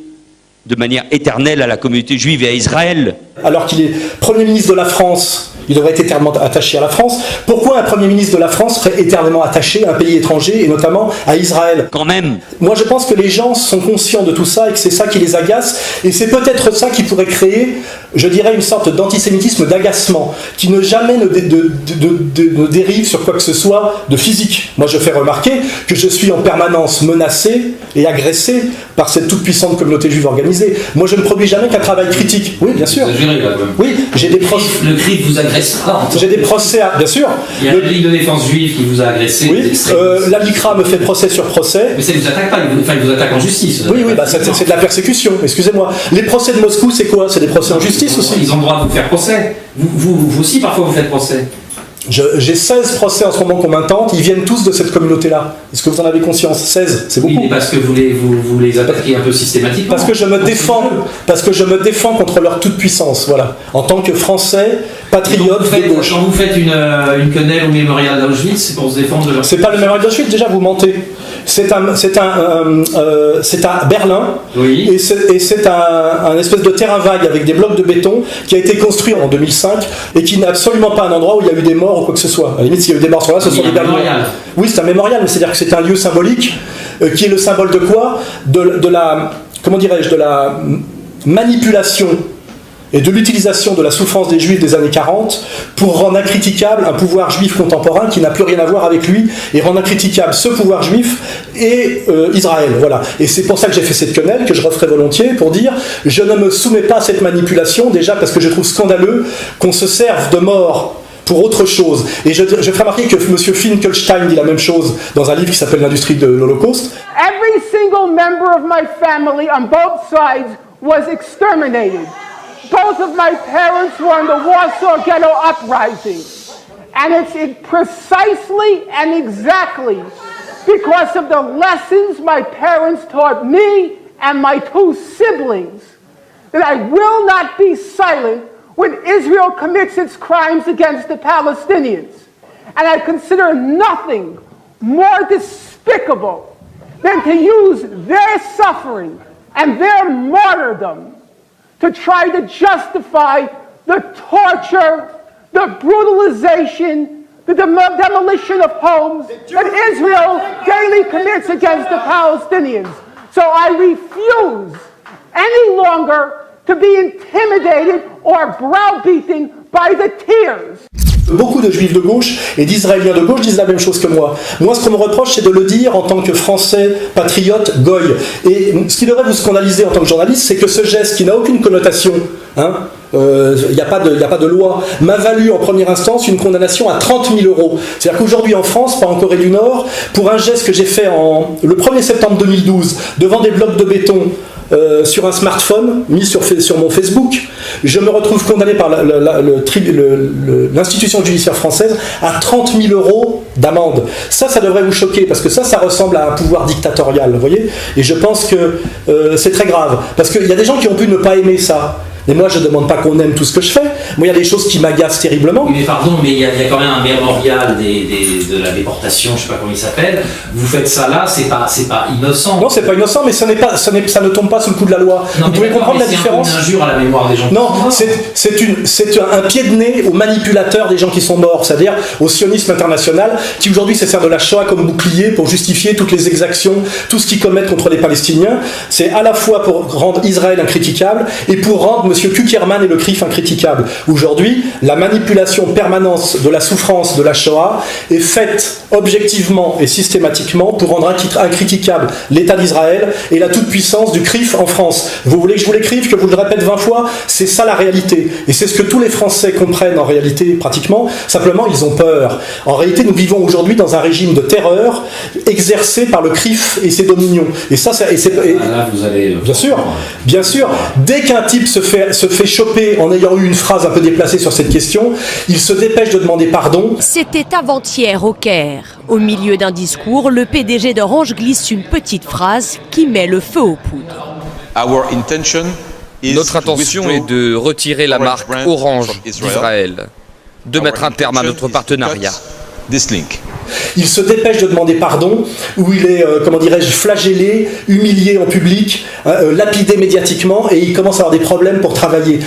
de manière éternelle à la communauté juive et à Israël. Alors qu'il est Premier ministre de la France, il devrait être éternellement attaché à la France. Pourquoi un Premier ministre de la France serait éternellement attaché à un pays étranger, et notamment à Israël? Quand même. Moi, je pense que les gens sont conscients de tout ça et que c'est ça qui les agace. Et c'est peut-être ça qui pourrait créer, je dirais, une sorte d'antisémitisme, d'agacement, qui ne jamais ne dérive sur quoi que ce soit de physique. Moi, je fais remarquer que je suis en permanence menacé et agressé par cette toute-puissante communauté juive organisée. Moi, je ne produis jamais qu'un travail critique. Oui, bien sûr. Oui, j'ai des procès. Le CRIF vous agresse pas. J'ai des procès, bien sûr. Il y a la Ligue de défense juive qui vous a agressé. Oui, la LICRA me fait procès sur procès. Mais ça ne vous attaque pas, il vous attaque en justice. Oui, c'est de la persécution, excusez-moi. Les procès de Moscou, c'est quoi? C'est des procès en justice aussi. Ils ont le droit de vous faire procès. Vous aussi, parfois, vous faites procès. J'ai 16 procès en ce moment qu'on m'intente, ils viennent tous de cette communauté-là. Est-ce que vous en avez conscience? 16, c'est beaucoup. Oui, mais parce que vous les attaquez un peu systématiquement. Parce que je me défends contre leur toute-puissance, voilà. En tant que Français, patriote de gauche. Quand vous faites une quenelle au mémorial d'Auschwitz, c'est pour se défendre de leur... C'est pas le mémorial d'Auschwitz, déjà vous mentez. C'est à Berlin, oui. Et c'est un espèce de terrain vague avec des blocs de béton qui a été construit en 2005 et qui n'est absolument pas un endroit où il y a eu des morts ou quoi que ce soit. À la limite, s'il y a eu des morts sur là, ce sont des Berlinois. Oui, c'est un mémorial, mais c'est-à-dire que c'est un lieu symbolique qui est le symbole de quoi? De la manipulation et de l'utilisation de la souffrance des Juifs des années 40 pour rendre incriticable un pouvoir juif contemporain qui n'a plus rien à voir avec lui, et rendre incriticable ce pouvoir juif et Israël. Voilà. Et c'est pour ça que j'ai fait cette quenelle, que je referai volontiers, pour dire je ne me soumets pas à cette manipulation, déjà parce que je trouve scandaleux qu'on se serve de mort pour autre chose. Et je ferai remarquer que M. Finkelstein dit la même chose dans un livre qui s'appelle L'industrie de l'Holocauste. Every single member of my family on both sides was exterminated. Both of my parents were in the Warsaw Ghetto Uprising. And it's precisely and exactly because of the lessons my parents taught me and my two siblings that I will not be silent when Israel commits its crimes against the Palestinians. And I consider nothing more despicable than to use their suffering and their martyrdom to try to justify the torture, the brutalization, the demolition of homes that Israel daily commits against the Palestinians. So I refuse any longer to be intimidated or browbeaten by the tears. Beaucoup de juifs de gauche et d'israéliens de gauche disent la même chose que moi. Moi, ce qu'on me reproche, c'est de le dire en tant que français, patriote, goy. Et ce qui devrait vous scandaliser en tant que journaliste, c'est que ce geste, qui n'a aucune connotation, il n'y a pas de loi, m'a valu en première instance une condamnation à 30 000 €. C'est-à-dire qu'aujourd'hui en France, pas en Corée du Nord, pour un geste que j'ai fait le 1er septembre 2012, devant des blocs de béton, sur un smartphone mis sur mon Facebook, je me retrouve condamné par l'institution judiciaire française à 30 000 € d'amende. Ça devrait vous choquer, parce que ça ressemble à un pouvoir dictatorial, vous voyez. Et je pense que c'est très grave, parce qu'il y a des gens qui ont pu ne pas aimer ça. Et moi, je ne demande pas qu'on aime tout ce que je fais. Moi, il y a des choses qui m'agacent terriblement. Oui, mais pardon, mais il y a quand même un mémorial de la déportation, je ne sais pas comment il s'appelle. Vous faites ça là, c'est pas innocent. Non, c'est pas innocent, mais ça ne tombe pas sous le coup de la loi. Non, vous pouvez comprendre la différence. C'est un peu une injure à la mémoire des gens. Non, c'est un pied de nez aux manipulateurs des gens qui sont morts, c'est-à-dire au sionisme international, qui aujourd'hui se sert de la Shoah comme bouclier pour justifier toutes les exactions, tout ce qu'ils commettent contre les Palestiniens. C'est à la fois pour rendre Israël incritiquable et pour rendre M. Kuckerman et le CRIF incritiquable. Aujourd'hui, la manipulation permanente de la souffrance de la Shoah est faite objectivement et systématiquement pour rendre incritiquable l'État d'Israël et la toute-puissance du CRIF en France. Vous voulez que je vous l'écrive, que je vous le répète 20 fois? C'est ça la réalité. Et c'est ce que tous les Français comprennent en réalité, pratiquement. Simplement, ils ont peur. En réalité, nous vivons aujourd'hui dans un régime de terreur exercé par le CRIF et ses dominions. Et ça, là, vous allez... Bien sûr. Dès qu'un type se fait choper en ayant eu une phrase un peu déplacée sur cette question, il se dépêche de demander pardon. C'était avant-hier au Caire. Au milieu d'un discours, le PDG d'Orange glisse une petite phrase qui met le feu aux poudres. Notre intention est de retirer la marque Orange d'Israël, de mettre un terme à notre partenariat. Il se dépêche de demander pardon, où il est, flagellé, humilié en public, lapidé médiatiquement, et il commence à avoir des problèmes pour travailler.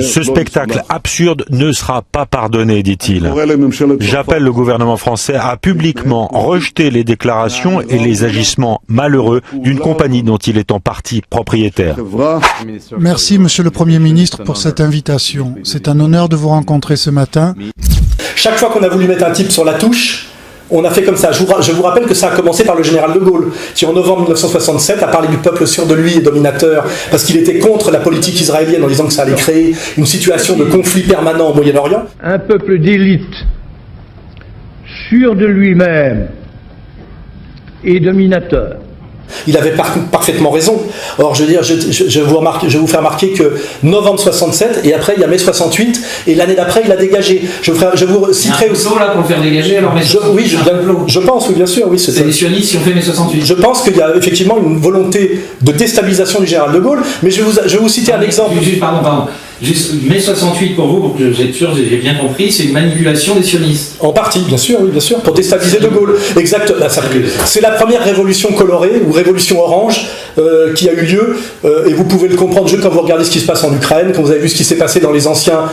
Ce spectacle absurde ne sera pas pardonné, dit-il. J'appelle le gouvernement français à publiquement rejeter les déclarations et les agissements malheureux d'une compagnie dont il est en partie propriétaire. Merci, Monsieur le Premier ministre, pour cette invitation. C'est un honneur de vous rencontrer ce matin. Chaque fois qu'on a voulu mettre un type sur la touche, on a fait comme ça. Je vous rappelle que ça a commencé par le général de Gaulle, qui en novembre 1967 a parlé du peuple sûr de lui et dominateur, parce qu'il était contre la politique israélienne en disant que ça allait créer une situation de conflit permanent au Moyen-Orient. Un peuple d'élite, sûr de lui-même et dominateur. Il avait parfaitement raison. Or, je veux dire, je vais vous faire remarquer que novembre 67, et après il y a mai 68, et l'année d'après il a dégagé. Je vous citerai aussi. là pour le faire dégager, alors mai 68. Je pense, oui, bien sûr, oui. C'est les sionistes qui ont fait mai 68. Je pense qu'il y a effectivement une volonté de déstabilisation du général de Gaulle, mais je vais vous citer un exemple. Pardon. Juste mai 68 pour vous, pour que vous êtes sûr, j'ai bien compris, c'est une manipulation des sionistes. En partie, bien sûr, pour déstabiliser de Gaulle. Exact. C'est la première révolution colorée ou révolution orange qui a eu lieu, et vous pouvez le comprendre juste quand vous regardez ce qui se passe en Ukraine, quand vous avez vu ce qui s'est passé dans les anciens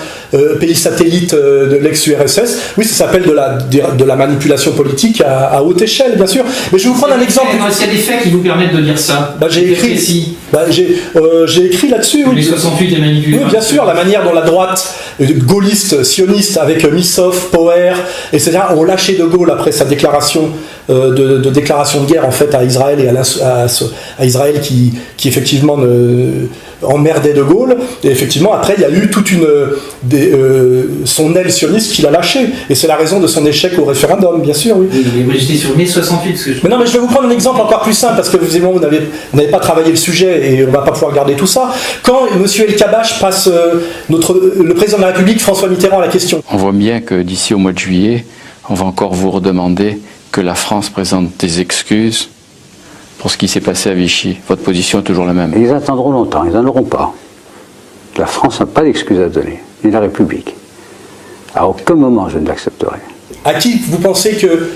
pays satellites de l'ex-URSS. Oui, ça s'appelle de la manipulation politique à haute échelle, bien sûr. Mais je vais vous prendre un exemple. Est-ce qu'il y a des faits qui vous permettent de dire ça? J'ai écrit là-dessus. Oui. Mai 68 est manipulé. Oui, bien sûr. La manière dont la droite gaulliste, sioniste, avec Missov, Poher, etc., ont lâché de Gaulle après sa déclaration de déclaration de guerre en fait à Israël et à Israël qui effectivement emmerdait de Gaulle. Et effectivement, après, il y a eu toute son aile sioniste qui l'a lâché. Et c'est la raison de son échec au référendum, bien sûr. Oui. Mais j'étais sur mai 68. Mais non, mais je vais vous prendre un exemple encore plus simple, parce que visiblement, vous n'avez pas travaillé le sujet et on ne va pas pouvoir garder tout ça. Quand M. El-Kabash passe le président de la République, François Mitterrand, à la question. On voit bien que d'ici au mois de juillet, on va encore vous redemander que la France présente des excuses pour ce qui s'est passé à Vichy. Votre position est toujours la même. Ils attendront longtemps, ils n'en auront pas. La France n'a pas d'excuses à donner, ni la République. À aucun moment je ne l'accepterai. À qui vous pensez que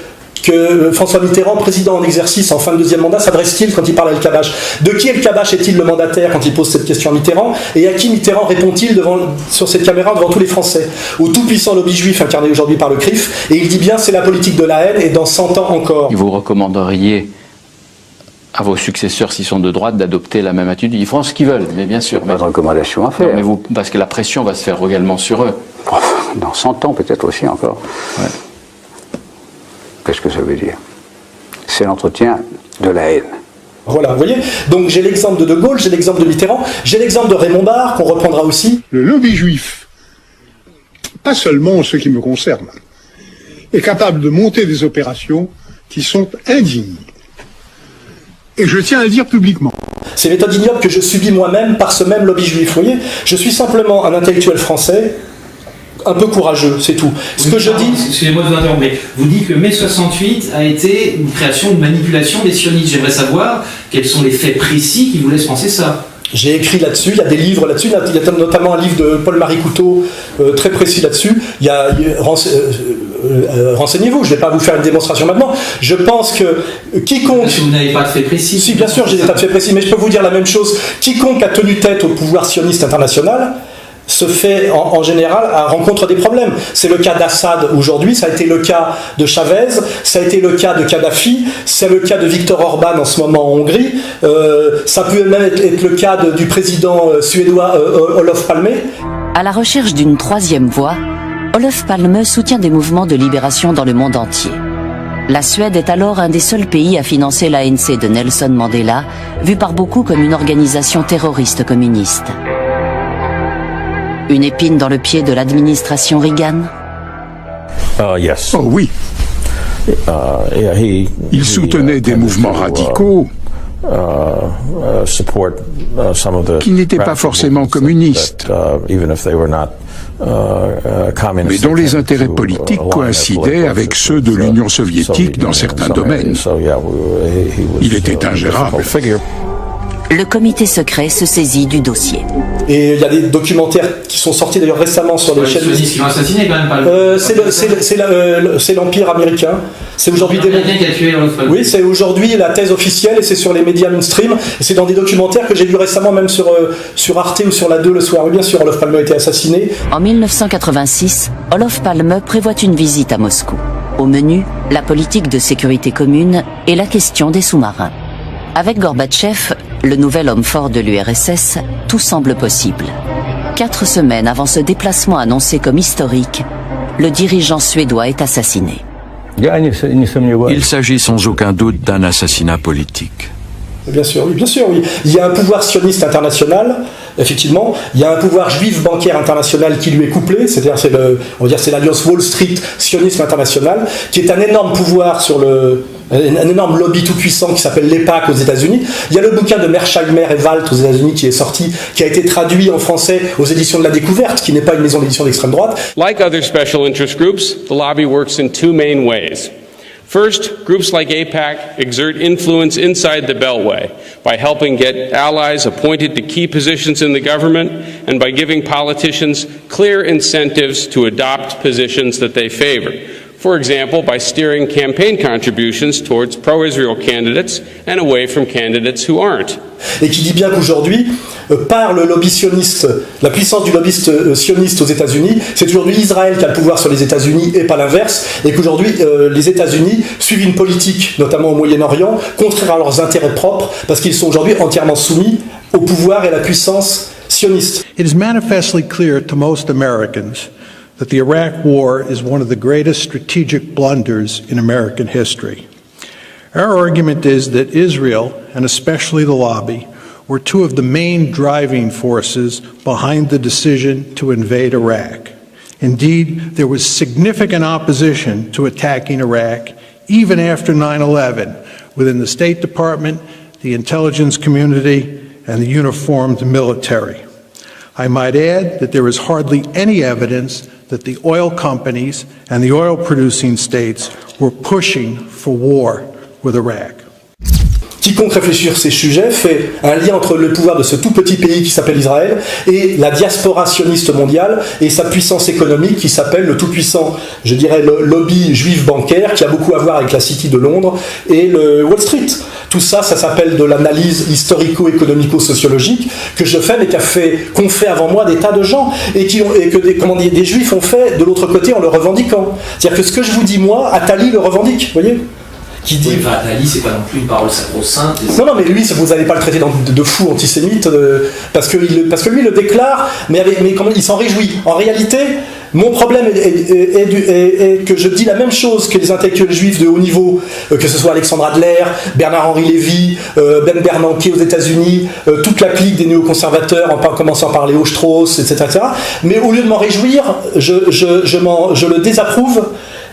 François Mitterrand, président en exercice en fin de deuxième mandat, s'adresse-t-il quand il parle à El-Kabash? De qui El-Kabash est-il le mandataire quand il pose cette question à Mitterrand? Et à qui Mitterrand répond-il sur cette caméra devant tous les Français? Au tout-puissant lobby juif incarné aujourd'hui par le CRIF. Et il dit bien c'est la politique de la haine et dans 100 ans encore. Vous recommanderiez à vos successeurs, s'ils sont de droite, d'adopter la même attitude. Ils feront ce qu'ils veulent, mais bien sûr. Pas de recommandation à faire. Non, mais parce que la pression va se faire également sur eux. Dans 100 ans, peut-être aussi encore. Ouais. Qu'est-ce que ça veut dire? C'est l'entretien de la haine. Voilà, vous voyez. Donc j'ai l'exemple de Gaulle, j'ai l'exemple de Mitterrand, j'ai l'exemple de Raymond Barre, qu'on reprendra aussi. Le lobby juif, pas seulement en ce qui me concerne, est capable de monter des opérations qui sont indignes. Et je tiens à le dire publiquement. C'est une méthode ignoble que je subis moi-même par ce même lobby juif. Vous voyez, je suis simplement un intellectuel français, un peu courageux, c'est tout. Ce que je dis... Excusez-moi de vous interrompre, mais vous dites que mai 68 a été une création, une manipulation des sionistes. J'aimerais savoir quels sont les faits précis qui vous laissent penser ça. J'ai écrit là-dessus, il y a des livres là-dessus, il y a notamment un livre de Paul-Marie Couteau très précis là-dessus. Renseignez-vous, je ne vais pas vous faire une démonstration maintenant. Je pense que quiconque... Parce que vous n'avez pas de faits précis. Si, bien sûr, j'ai des tas de faits précis, mais je peux vous dire la même chose. Quiconque a tenu tête au pouvoir sioniste international se fait en général à rencontre des problèmes. C'est le cas d'Assad aujourd'hui, ça a été le cas de Chavez, ça a été le cas de Kadhafi, c'est le cas de Viktor Orban en ce moment en Hongrie, ça peut même être le cas du président suédois Olof Palme. À la recherche d'une troisième voie, Olof Palme soutient des mouvements de libération dans le monde entier. La Suède est alors un des seuls pays à financer l'ANC de Nelson Mandela, vu par beaucoup comme une organisation terroriste communiste. Une épine dans le pied de l'administration Reagan? Oh oui. Il soutenait des mouvements radicaux qui n'étaient pas forcément communistes, mais dont les intérêts politiques coïncidaient avec ceux de l'Union soviétique dans certains domaines. Il était ingérable. Le comité secret se saisit du dossier. Et il y a des documentaires qui sont sortis d'ailleurs récemment sur les chaînes. Qui l'ont assassiné quand même pas c'est l'Empire américain. C'est aujourd'hui Oui, c'est aujourd'hui la thèse officielle et c'est sur les médias mainstream. Et c'est dans des documentaires que j'ai vu récemment, même sur Arte ou sur la 2 le soir. Oui, bien sûr, Olof Palme a été assassiné. En 1986, Olof Palme prévoit une visite à Moscou. Au menu, la politique de sécurité commune et la question des sous-marins. Avec Gorbatchev, le nouvel homme fort de l'URSS, tout semble possible. 4 semaines avant ce déplacement annoncé comme historique, le dirigeant suédois est assassiné. Il s'agit sans aucun doute d'un assassinat politique. Bien sûr, oui, bien sûr, oui. Il y a un pouvoir sioniste international, effectivement. Il y a un pouvoir juif bancaire international qui lui est couplé, c'est-à-dire c'est l'alliance Wall Street sionisme international, qui est un énorme pouvoir un énorme lobby tout puissant qui s'appelle l'EPAC aux États-Unis. Il y a le bouquin de Mersheimer et Walt aux États-Unis qui est sorti, qui a été traduit en français aux éditions de la Découverte, qui n'est pas une maison d'édition d'extrême droite. Like other special interest groups, the lobby works in 2 main ways. First, groups like AIPAC exert influence inside the Beltway by helping get allies appointed to key positions in the government and by giving politicians clear incentives to adopt positions that they favor. For example, by steering campaign contributions towards pro-Israel candidates and away from candidates who aren't. Et qui dit bien qu'aujourd'hui, par le lobby sioniste, la puissance du lobbyiste sioniste aux États-Unis, c'est aujourd'hui Israël qui a le pouvoir sur les États-Unis et pas l'inverse, et qu'aujourd'hui les États-Unis suivent une politique, notamment au Moyen-Orient, contraire à leurs intérêts propres, parce qu'ils sont aujourd'hui entièrement soumis au pouvoir et à la puissance sioniste. It is manifestly clear to most Americans that the Iraq War is one of the greatest strategic blunders in American history. Our argument is that Israel, and especially the lobby, were 2 of the main driving forces behind the decision to invade Iraq. Indeed, there was significant opposition to attacking Iraq, even after 9/11, within the State Department, the intelligence community, and the uniformed military. I might add that there is hardly any evidence that the oil companies and the oil-producing states were pushing for war with Iraq. Quiconque réfléchit sur ces sujets fait un lien entre le pouvoir de ce tout petit pays qui s'appelle Israël et la diaspora sioniste mondiale et sa puissance économique qui s'appelle le tout-puissant, je dirais, le lobby juif bancaire qui a beaucoup à voir avec la City de Londres et le Wall Street. Tout ça, ça s'appelle de l'analyse historico-économico-sociologique que je fais, mais qu'ont fait avant moi des tas de gens et que des juifs ont fait de l'autre côté en le revendiquant. C'est-à-dire que ce que je vous dis moi, Attali le revendique, vous voyez ? qui dit... Enfin, Ali, c'est pas non plus une parole sacro-sainte. Non, mais lui, vous n'allez pas le traiter de fou antisémite, parce que lui le déclare, mais comment, il s'en réjouit. En réalité, mon problème est que je dis la même chose que les intellectuels juifs de haut niveau, que ce soit Alexandre Adler, Bernard-Henri Lévy, Ben Bernanke aux États-Unis, toute la clique des néoconservateurs, en commençant par Léo Strauss, etc., etc. Mais au lieu de m'en réjouir, je le désapprouve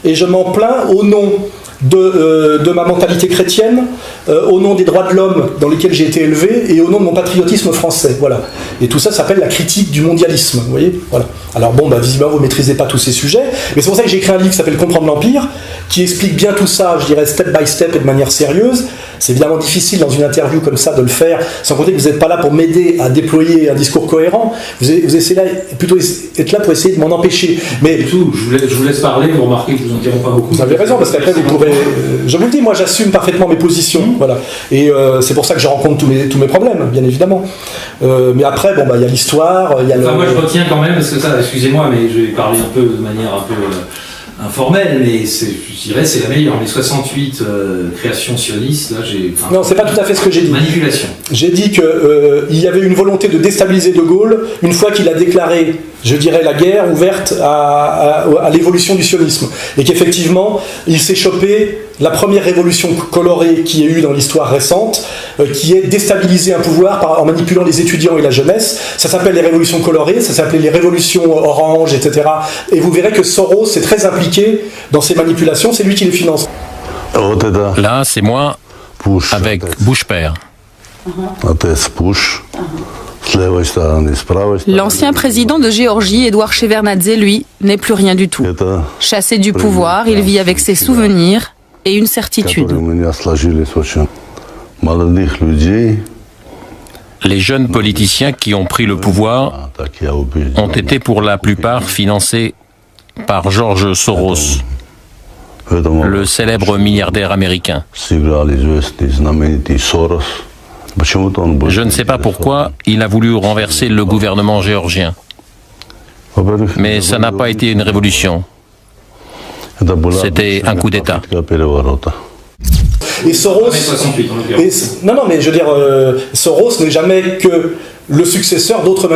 et je m'en plains au nom de ma mentalité chrétienne, au nom des droits de l'homme dans lesquels j'ai été élevé et au nom de mon patriotisme français. Voilà. Et tout ça s'appelle la critique du mondialisme. Vous voyez, voilà. Alors bon, visiblement vous ne maîtrisez pas tous ces sujets, mais c'est pour ça que j'ai écrit un livre qui s'appelle Comprendre l'Empire, qui explique bien tout ça, je dirais step by step et de manière sérieuse. C'est évidemment difficile dans une interview comme ça de le faire, sans compter que vous n'êtes pas là pour m'aider à déployer un discours cohérent. Vous essayez là, plutôt être là pour essayer de m'en empêcher. Mais tout, je vous laisse parler, vous remarquez que je vous interromps pas beaucoup. Vous avez raison, parce qu'après vous pourrez... je vous le dis, moi j'assume parfaitement mes positions, voilà. Et c'est pour ça que je rencontre tous mes problèmes, bien évidemment. Mais après, il y a l'histoire, il y a moi je retiens quand même, parce que ça, excusez-moi, mais je vais parler un peu de manière un peu... informelle, mais je dirais c'est la meilleure. Les 68 créations sionistes, là j'ai... Non, c'est pas tout à fait ce que j'ai dit. Manipulation. J'ai dit qu'il y avait une volonté de déstabiliser De Gaulle une fois qu'il a déclaré, je dirais, la guerre ouverte à l'évolution du sionisme. Et qu'effectivement, il s'est chopé la première révolution colorée qu'il y a eu dans l'histoire récente, qui est déstabiliser un pouvoir en manipulant les étudiants et la jeunesse. Ça s'appelle les révolutions colorées, ça s'appelait les révolutions orange, etc. Et vous verrez que Soros est très impliqué dans ces manipulations, c'est lui qui les finance. Là, c'est moi avec Bush père. L'ancien président de Géorgie, Edouard Shevardnadze, lui, n'est plus rien du tout. Chassé du pouvoir, il vit avec ses souvenirs et une certitude. Les jeunes politiciens qui ont pris le pouvoir ont été pour la plupart financés par George Soros, le célèbre milliardaire américain. Je ne sais pas pourquoi il a voulu renverser le gouvernement géorgien. Mais ça n'a pas été une révolution. C'était un coup d'État. Et Soros... mais je veux dire, Soros n'est jamais que le successeur d'autres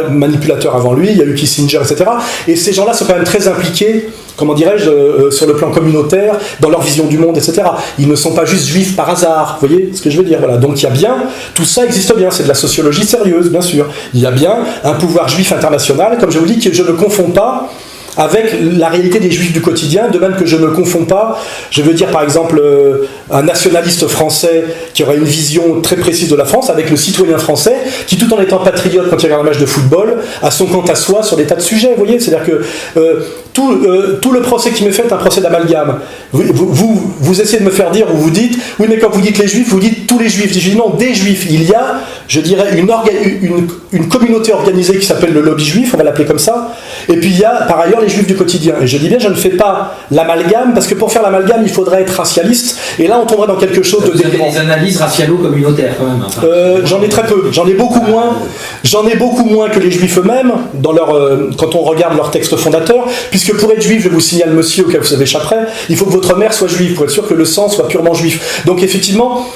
manipulateurs avant lui. Il y a eu Kissinger, etc. Et ces gens-là sont quand même très impliqués, comment dirais-je, sur le plan communautaire, dans leur vision du monde, etc. Ils ne sont pas juste juifs par hasard, vous voyez ce que je veux dire, voilà. Donc il y a bien, tout ça existe bien, c'est de la sociologie sérieuse, bien sûr. Il y a bien un pouvoir juif international, comme je vous dis, que je ne confonds pas avec la réalité des juifs du quotidien, de même que je ne confonds pas, je veux dire par exemple un nationaliste français qui aurait une vision très précise de la France avec le citoyen français qui, tout en étant patriote quand il regarde un match de football, a son quant à soi sur des tas de sujets, vous voyez, c'est-à-dire que tout le procès qui me fait est un procès d'amalgame. Vous essayez de me faire dire, ou vous dites, oui mais quand vous dites les juifs, vous dites tous les juifs. Je dis non, des juifs. Il y a, je dirais, une communauté organisée qui s'appelle le lobby juif, on va l'appeler comme ça, et puis il y a par ailleurs les juifs du quotidien. Et je dis bien, je ne fais pas l'amalgame, parce que pour faire l'amalgame, il faudrait être racialiste, et là on tomberait dans quelque chose de délirant. Vous avez des analyses racialo-communautaires quand même. J'en ai très peu, j'en ai beaucoup moins que les juifs eux-mêmes, quand on regarde leurs textes fondateurs, puisque pour être juif, je vous signale monsieur, auquel vous échapperai, il faut que votre mère soit juive, pour être sûr que le sang soit purement juif. Donc effectivement,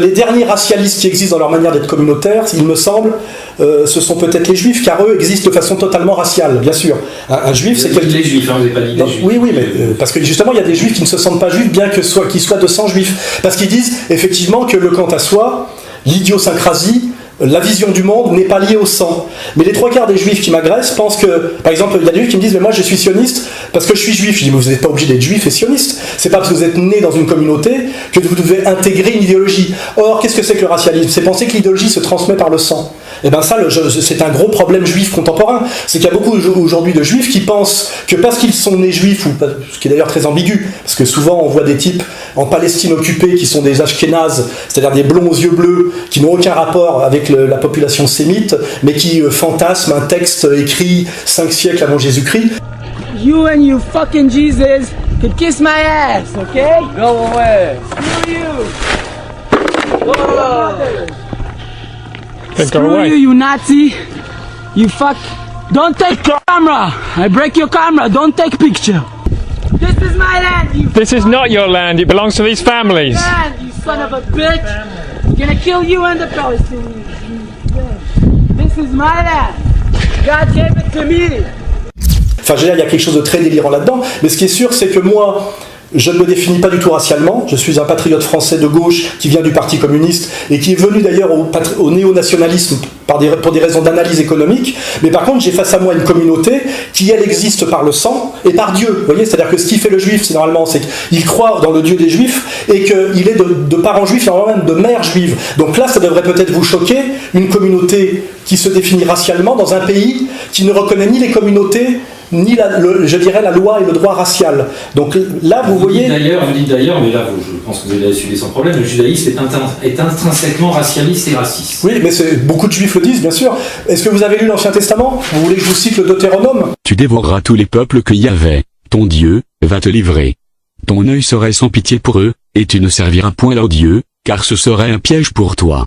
les derniers racialistes qui existent dans leur manière d'être communautaire, il me semble, ce sont peut-être les juifs, car eux existent de façon totalement raciale, bien sûr. Un juif, c'est quelqu'un... Les juifs, vous n'avez pas dit les juifs. Oui, mais parce que justement, il y a des juifs qui ne se sentent pas juifs, bien qu'ils soient de sang juif. Parce qu'ils disent, effectivement, que le quant à soi, l'idiosyncrasie, la vision du monde n'est pas liée au sang. Mais les 3/4 des juifs qui m'agressent pensent que, par exemple, il y a des juifs qui me disent, mais moi je suis sioniste parce que je suis juif. Je dis, mais vous n'êtes pas obligé d'être juif et sioniste. C'est pas parce que vous êtes né dans une communauté que vous devez intégrer une idéologie. Or, qu'est-ce que c'est que le racialisme? C'est penser que l'idéologie se transmet par le sang. Et bien ça, c'est un gros problème juif contemporain. C'est qu'il y a beaucoup aujourd'hui de juifs qui pensent que parce qu'ils sont nés juifs, ce qui est d'ailleurs très ambigu, parce que souvent on voit des types en Palestine occupée qui sont des ashkénazes, c'est-à-dire des blonds aux yeux bleus, qui n'ont aucun rapport avec la population sémite, mais qui fantasment un texte écrit 5 siècles avant Jésus-Christ. You and your fucking Jesus could kiss my ass, okay? Go away. Screw you. Go away. Screw you, you Nazi. You fuck. Don't take camera. I break your camera. Don't take picture. This is my land, you This is not your land, it belongs to these families. Man, you son of a bitch! I'm gonna kill you and the Palestinians. This is my land. God gave it to me. Enfin, je veux dire, il y a quelque chose de très délirant là-dedans, mais ce qui est sûr, c'est que moi, je ne me définis pas du tout racialement, je suis un patriote français de gauche qui vient du Parti communiste et qui est venu d'ailleurs au néo-nationalisme pour des raisons d'analyse économique, mais par contre j'ai face à moi une communauté qui elle existe par le sang et par Dieu, vous voyez, c'est-à-dire que ce qui fait le juif, c'est normalement, c'est qu'il croit dans le Dieu des juifs et qu'il est de parents juifs, normalement même de mère juive. Donc là, ça devrait peut-être vous choquer, une communauté qui se définit racialement dans un pays qui ne reconnaît ni les communautés, ni je dirais la loi et le droit racial. Donc là, vous voyez... Vous dites d'ailleurs, mais là, je pense que vous allez assumer sans problème, le judaïsme est intrinsèquement racialiste et raciste. Oui, mais beaucoup de juifs le disent, bien sûr. Est-ce que vous avez lu l'Ancien Testament? Vous voulez que je vous cite le Deutéronome? Tu dévoreras tous les peuples que Yahvé, ton Dieu, va te livrer. Ton œil serait sans pitié pour eux, et tu ne serviras point leur Dieu, car ce serait un piège pour toi.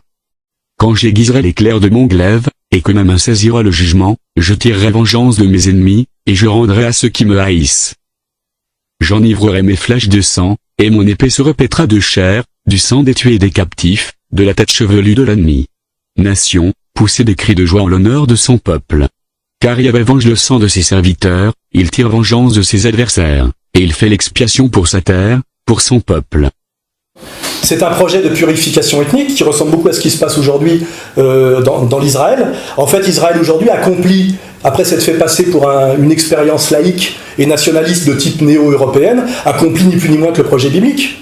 Quand j'aiguiserai l'éclair de mon glaive, et que ma main saisira le jugement, je tirerai vengeance de mes ennemis, et je rendrai à ceux qui me haïssent. J'enivrerai mes flèches de sang, et mon épée se répétera de chair, du sang des tués et des captifs, de la tête chevelue de l'ennemi. Nation, poussez des cris de joie en l'honneur de son peuple. Car Yahvé venge le sang de ses serviteurs, il tire vengeance de ses adversaires, et il fait l'expiation pour sa terre, pour son peuple. C'est un projet de purification ethnique qui ressemble beaucoup à ce qui se passe aujourd'hui dans l'Israël. En fait, Israël aujourd'hui accomplit, après s'être fait passer pour une expérience laïque et nationaliste de type néo-européenne, accomplit ni plus ni moins que le projet biblique.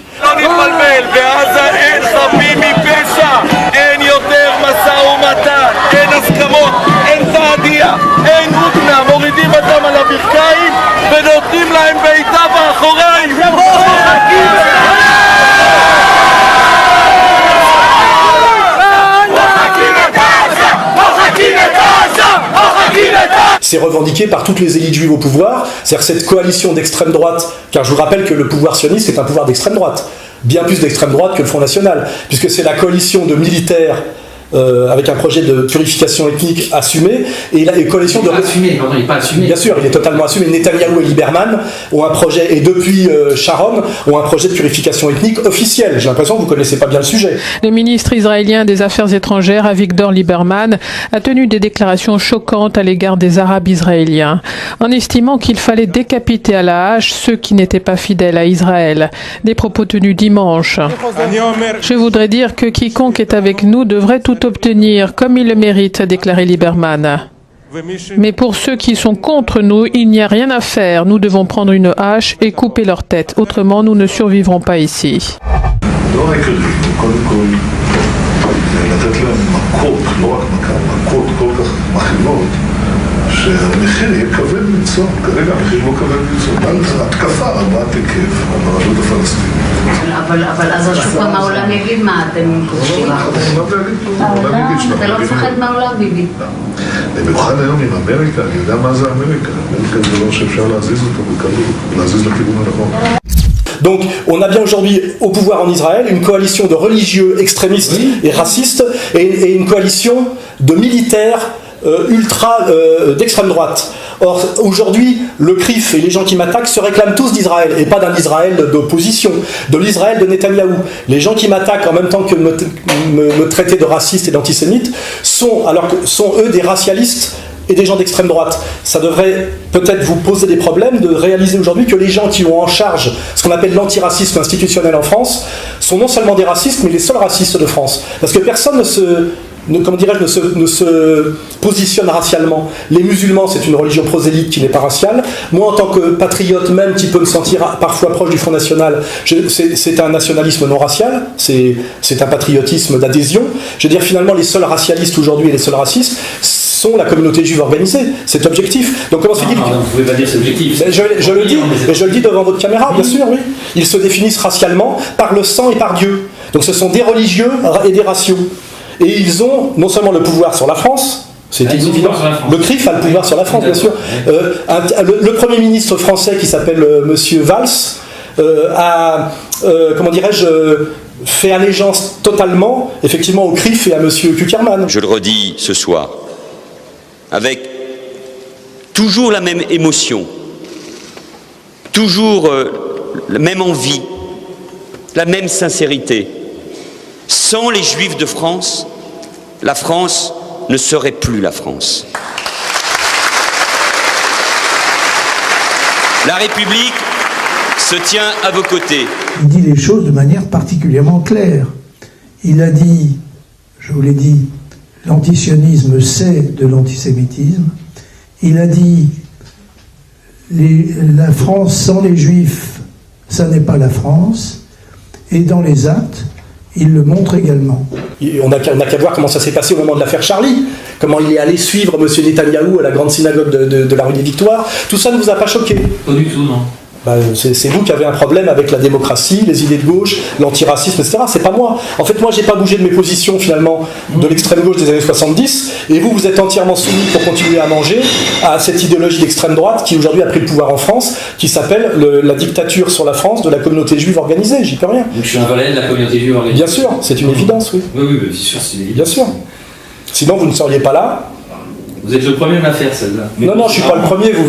C'est revendiqué par toutes les élites juives au pouvoir, c'est-à-dire cette coalition d'extrême droite, car je vous rappelle que le pouvoir sioniste est un pouvoir d'extrême droite, bien plus d'extrême droite que le Front National, puisque c'est la coalition de militaires avec un projet de purification ethnique assumé, et la coalition de... Il n'est pas assumé. Bien sûr, il est totalement assumé. Netanyahou et Lieberman ont un projet, et depuis Sharon, ont un projet de purification ethnique officiel. J'ai l'impression que vous ne connaissez pas bien le sujet. Le ministre israélien des Affaires étrangères, Avigdor Lieberman, a tenu des déclarations choquantes à l'égard des Arabes israéliens, en estimant qu'il fallait décapiter à la hache ceux qui n'étaient pas fidèles à Israël. Des propos tenus dimanche. Je voudrais dire que quiconque est avec nous devrait tout obtenir comme il le mérite, a déclaré Lieberman. Mais pour ceux qui sont contre nous, il n'y a rien à faire. Nous devons prendre une hache et couper leur tête. Autrement, nous ne survivrons pas ici. שהמחיר יהיה כבד מנשוא, כרגע המחיר לא כבד מנשוא, התקפה רבת היקף על הרשות הפלסטינית. אבל אז השוק מהעולם יגיד מה, אתם כובשים? אתה לא מפחד מהעולם, ביבי. במיוחד היום עם אמריקה, אני יודע מה זה אמריקה. אמריקה זה דבר שאפשר להזיז אותו בקלות, להזיז לכיוון הנכון. Donc, on a bien aujourd'hui au pouvoir en Israël une coalition de religieux extrémistes et racistes et une coalition de militaires d'extrême droite. Or, aujourd'hui, le CRIF et les gens qui m'attaquent se réclament tous d'Israël, et pas d'un Israël d'opposition, de l'Israël de Netanyahou. Les gens qui m'attaquent en même temps que me traiter de raciste et d'antisémite sont eux des racialistes et des gens d'extrême droite. Ça devrait peut-être vous poser des problèmes de réaliser aujourd'hui que les gens qui ont en charge ce qu'on appelle l'antiracisme institutionnel en France sont non seulement des racistes, mais les seuls racistes de France. Parce que personne ne se positionne racialement. Les musulmans, c'est une religion prosélyte qui n'est pas raciale. Moi, en tant que patriote même, qui peut me sentir parfois proche du Front National, c'est un nationalisme non racial, c'est un patriotisme d'adhésion. Je veux dire, finalement, les seuls racialistes aujourd'hui et les seuls racistes sont la communauté juive organisée. C'est objectif. Donc comment se dit-il ? Vous ne pouvez pas dire c'est objectif. Je le dis, et je le dis devant votre caméra, bien sûr, oui. Ils se définissent racialement par le sang et par Dieu. Donc ce sont des religieux et des raciaux. Et ils ont non seulement le pouvoir sur la France, c'est évident, le CRIF a le pouvoir sur la France, bien sûr. Le Premier ministre français qui s'appelle Monsieur Valls a, comment dirais-je, fait allégeance totalement, effectivement, au CRIF et à Monsieur Kuckerman. Je le redis ce soir, avec toujours la même émotion, toujours la même envie, la même sincérité. Sans les Juifs de France, la France ne serait plus la France. La République se tient à vos côtés. Il dit les choses de manière particulièrement claire. Il a dit, je vous l'ai dit, l'antisionisme c'est de l'antisémitisme. Il a dit, la France sans les Juifs, ça n'est pas la France. Et dans les actes, il le montre également. On n'a qu'à voir comment ça s'est passé au moment de l'affaire Charlie, comment il est allé suivre M. Netanyahou à la grande synagogue de la rue des Victoires. Tout ça ne vous a pas choqué? Pas du tout, non. C'est vous qui avez un problème avec la démocratie, les idées de gauche, l'antiracisme, etc. C'est pas moi. En fait, moi, j'ai pas bougé de mes positions, finalement, de l'extrême gauche des années 70, et vous êtes entièrement soumis pour continuer à manger à cette idéologie d'extrême droite qui, aujourd'hui, a pris le pouvoir en France, qui s'appelle la dictature sur la France de la communauté juive organisée. J'y peux rien. Donc, je suis un valet de la communauté juive organisée. Bien sûr, c'est une évidence, oui. Oui, bien sûr, c'est une évidence. Bien sûr. Sinon, vous ne seriez pas là. Vous êtes le premier à faire celle-là. Non, je suis pas le premier. Vous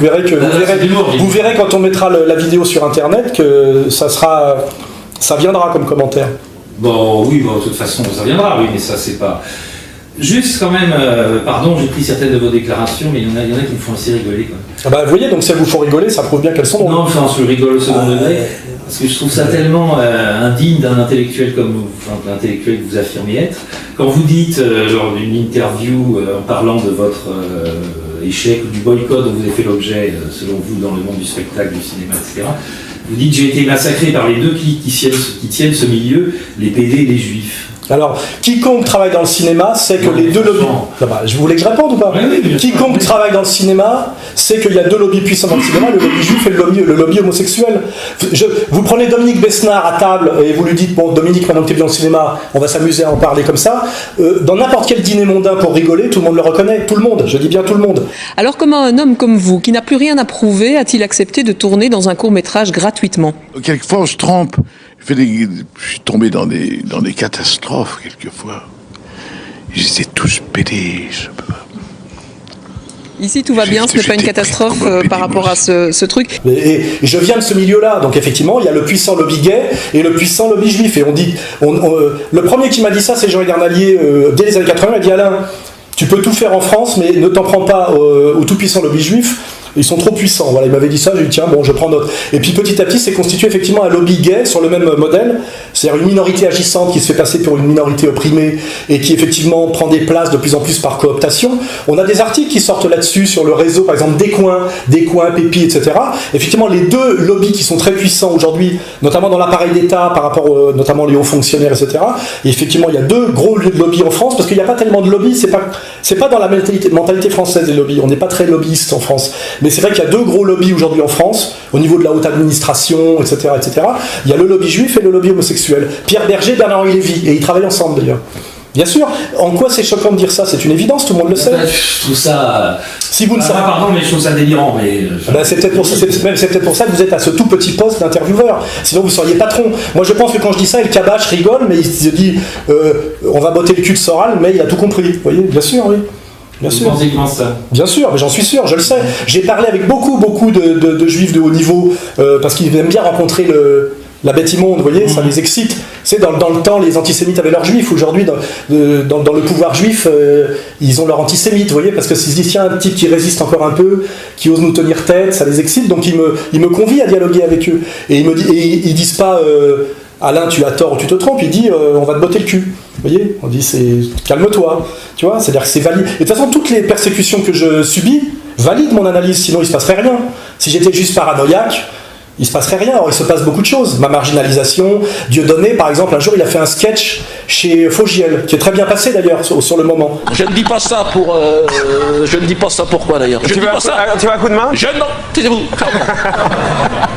verrez quand on mettra la vidéo sur Internet que ça viendra comme commentaire. Bon, oui, de toute façon, ça viendra, oui, mais ça, c'est pas... Juste quand même, pardon, j'ai pris certaines de vos déclarations, mais il y en a qui me font assez rigoler, quoi. Vous voyez, donc si elles vous font rigoler, ça prouve bien qu'elles sont... Non, enfin, je rigole au second degré, parce que je trouve ça tellement indigne d'un intellectuel comme vous, enfin, l'intellectuel que vous affirmez être. Quand vous dites, lors d'une interview, en parlant de votre échec ou du boycott dont vous avez fait l'objet, selon vous, dans le monde du spectacle, du cinéma, etc., vous dites « j'ai été massacré par les deux qui tiennent ce milieu, les PD et les Juifs ». Alors, quiconque travaille dans le cinéma sait que les deux lobbies... je voulais que je réponde ou pas? Oui, quiconque travaille dans le cinéma sait qu'il y a deux lobbies puissants dans le cinéma, le lobby juif et le lobby homosexuel. Vous prenez Dominique Besnard à table et vous lui dites « bon, Dominique, maintenant que tu es bien au cinéma, on va s'amuser à en parler comme ça ». Dans n'importe quel dîner mondain pour rigoler, tout le monde le reconnaît. Tout le monde, je dis bien tout le monde. Alors comment un homme comme vous, qui n'a plus rien à prouver, a-t-il accepté de tourner dans un court-métrage gratuitement? Quelquefois, on se trompe. Je suis tombé dans des catastrophes, quelquefois. Ils étaient tous pédés, je peux pas. Ici, tout va bien, ce n'est pas une catastrophe par rapport à ce truc. Et je viens de ce milieu-là, donc effectivement, il y a le puissant lobby gay et le puissant lobby juif. Et le premier qui m'a dit ça, c'est Jean Edernalier, dès les années 80, il a dit « Alain, tu peux tout faire en France, mais ne t'en prends pas au tout-puissant lobby juif. Ils sont trop puissants. » Voilà, il m'avait dit ça, j'ai dit tiens, bon, je prends note. Et puis petit à petit, c'est constitué effectivement un lobby gay sur le même modèle, c'est-à-dire une minorité agissante qui se fait passer pour une minorité opprimée et qui effectivement prend des places de plus en plus par cooptation. On a des articles qui sortent là-dessus sur le réseau, par exemple des coins, Pépi, etc. Effectivement, les deux lobbies qui sont très puissants aujourd'hui, notamment dans l'appareil d'État par rapport notamment les hauts fonctionnaires, etc. Et effectivement, il y a deux gros lieux de lobby en France parce qu'il n'y a pas tellement de lobbies, c'est pas dans la mentalité française des lobbies. On n'est pas très lobbyiste en France. Mais c'est vrai qu'il y a deux gros lobbies aujourd'hui en France, au niveau de la haute administration, etc., etc. Il y a le lobby juif et le lobby homosexuel. Pierre Berger, Bernard-Henri Lévy, et ils travaillent ensemble d'ailleurs. Bien sûr. En quoi c'est choquant de dire ça? C'est une évidence, tout le monde le sait. Je trouve ça... Si vous ne savez... pardon, mais je trouve ça délirant. Mais... c'est peut-être pour ça que vous êtes à ce tout petit poste d'intervieweur. Sinon, vous seriez patron. Moi, je pense que quand je dis ça, El Kabbach rigole, mais il se dit on va botter le cul de Soral, mais il a tout compris. Vous voyez? Bien sûr, oui. Bien sûr. Vous pensez qu'il pense ça? Bien sûr, mais j'en suis sûr, je le sais. J'ai parlé avec beaucoup de juifs de haut niveau, parce qu'ils aiment bien rencontrer la bête immonde, vous voyez, ça les excite. C'est dans le temps, les antisémites avaient leurs juifs. Aujourd'hui, dans le pouvoir juif, ils ont leur antisémite, vous voyez, parce que s'ils se disent, tiens, un type qui résiste encore un peu, qui ose nous tenir tête, ça les excite, donc ils me convient à dialoguer avec eux. Et ils disent pas... Alain, tu as tort ou tu te trompes, il dit on va te botter le cul. Vous voyez? On dit calme-toi. Tu vois? C'est-à-dire que c'est valide. Et de toute façon, toutes les persécutions que je subis valident mon analyse, sinon il se passerait rien. Si j'étais juste paranoïaque, il se passerait rien. Or, il se passe beaucoup de choses. Ma marginalisation, Dieudonné, par exemple, un jour, il a fait un sketch chez Fogiel, qui est très bien passé d'ailleurs sur le moment. Je ne dis pas ça pour. Je ne dis pas ça pourquoi d'ailleurs. Tu veux un coup de main? Non, taisez-vous.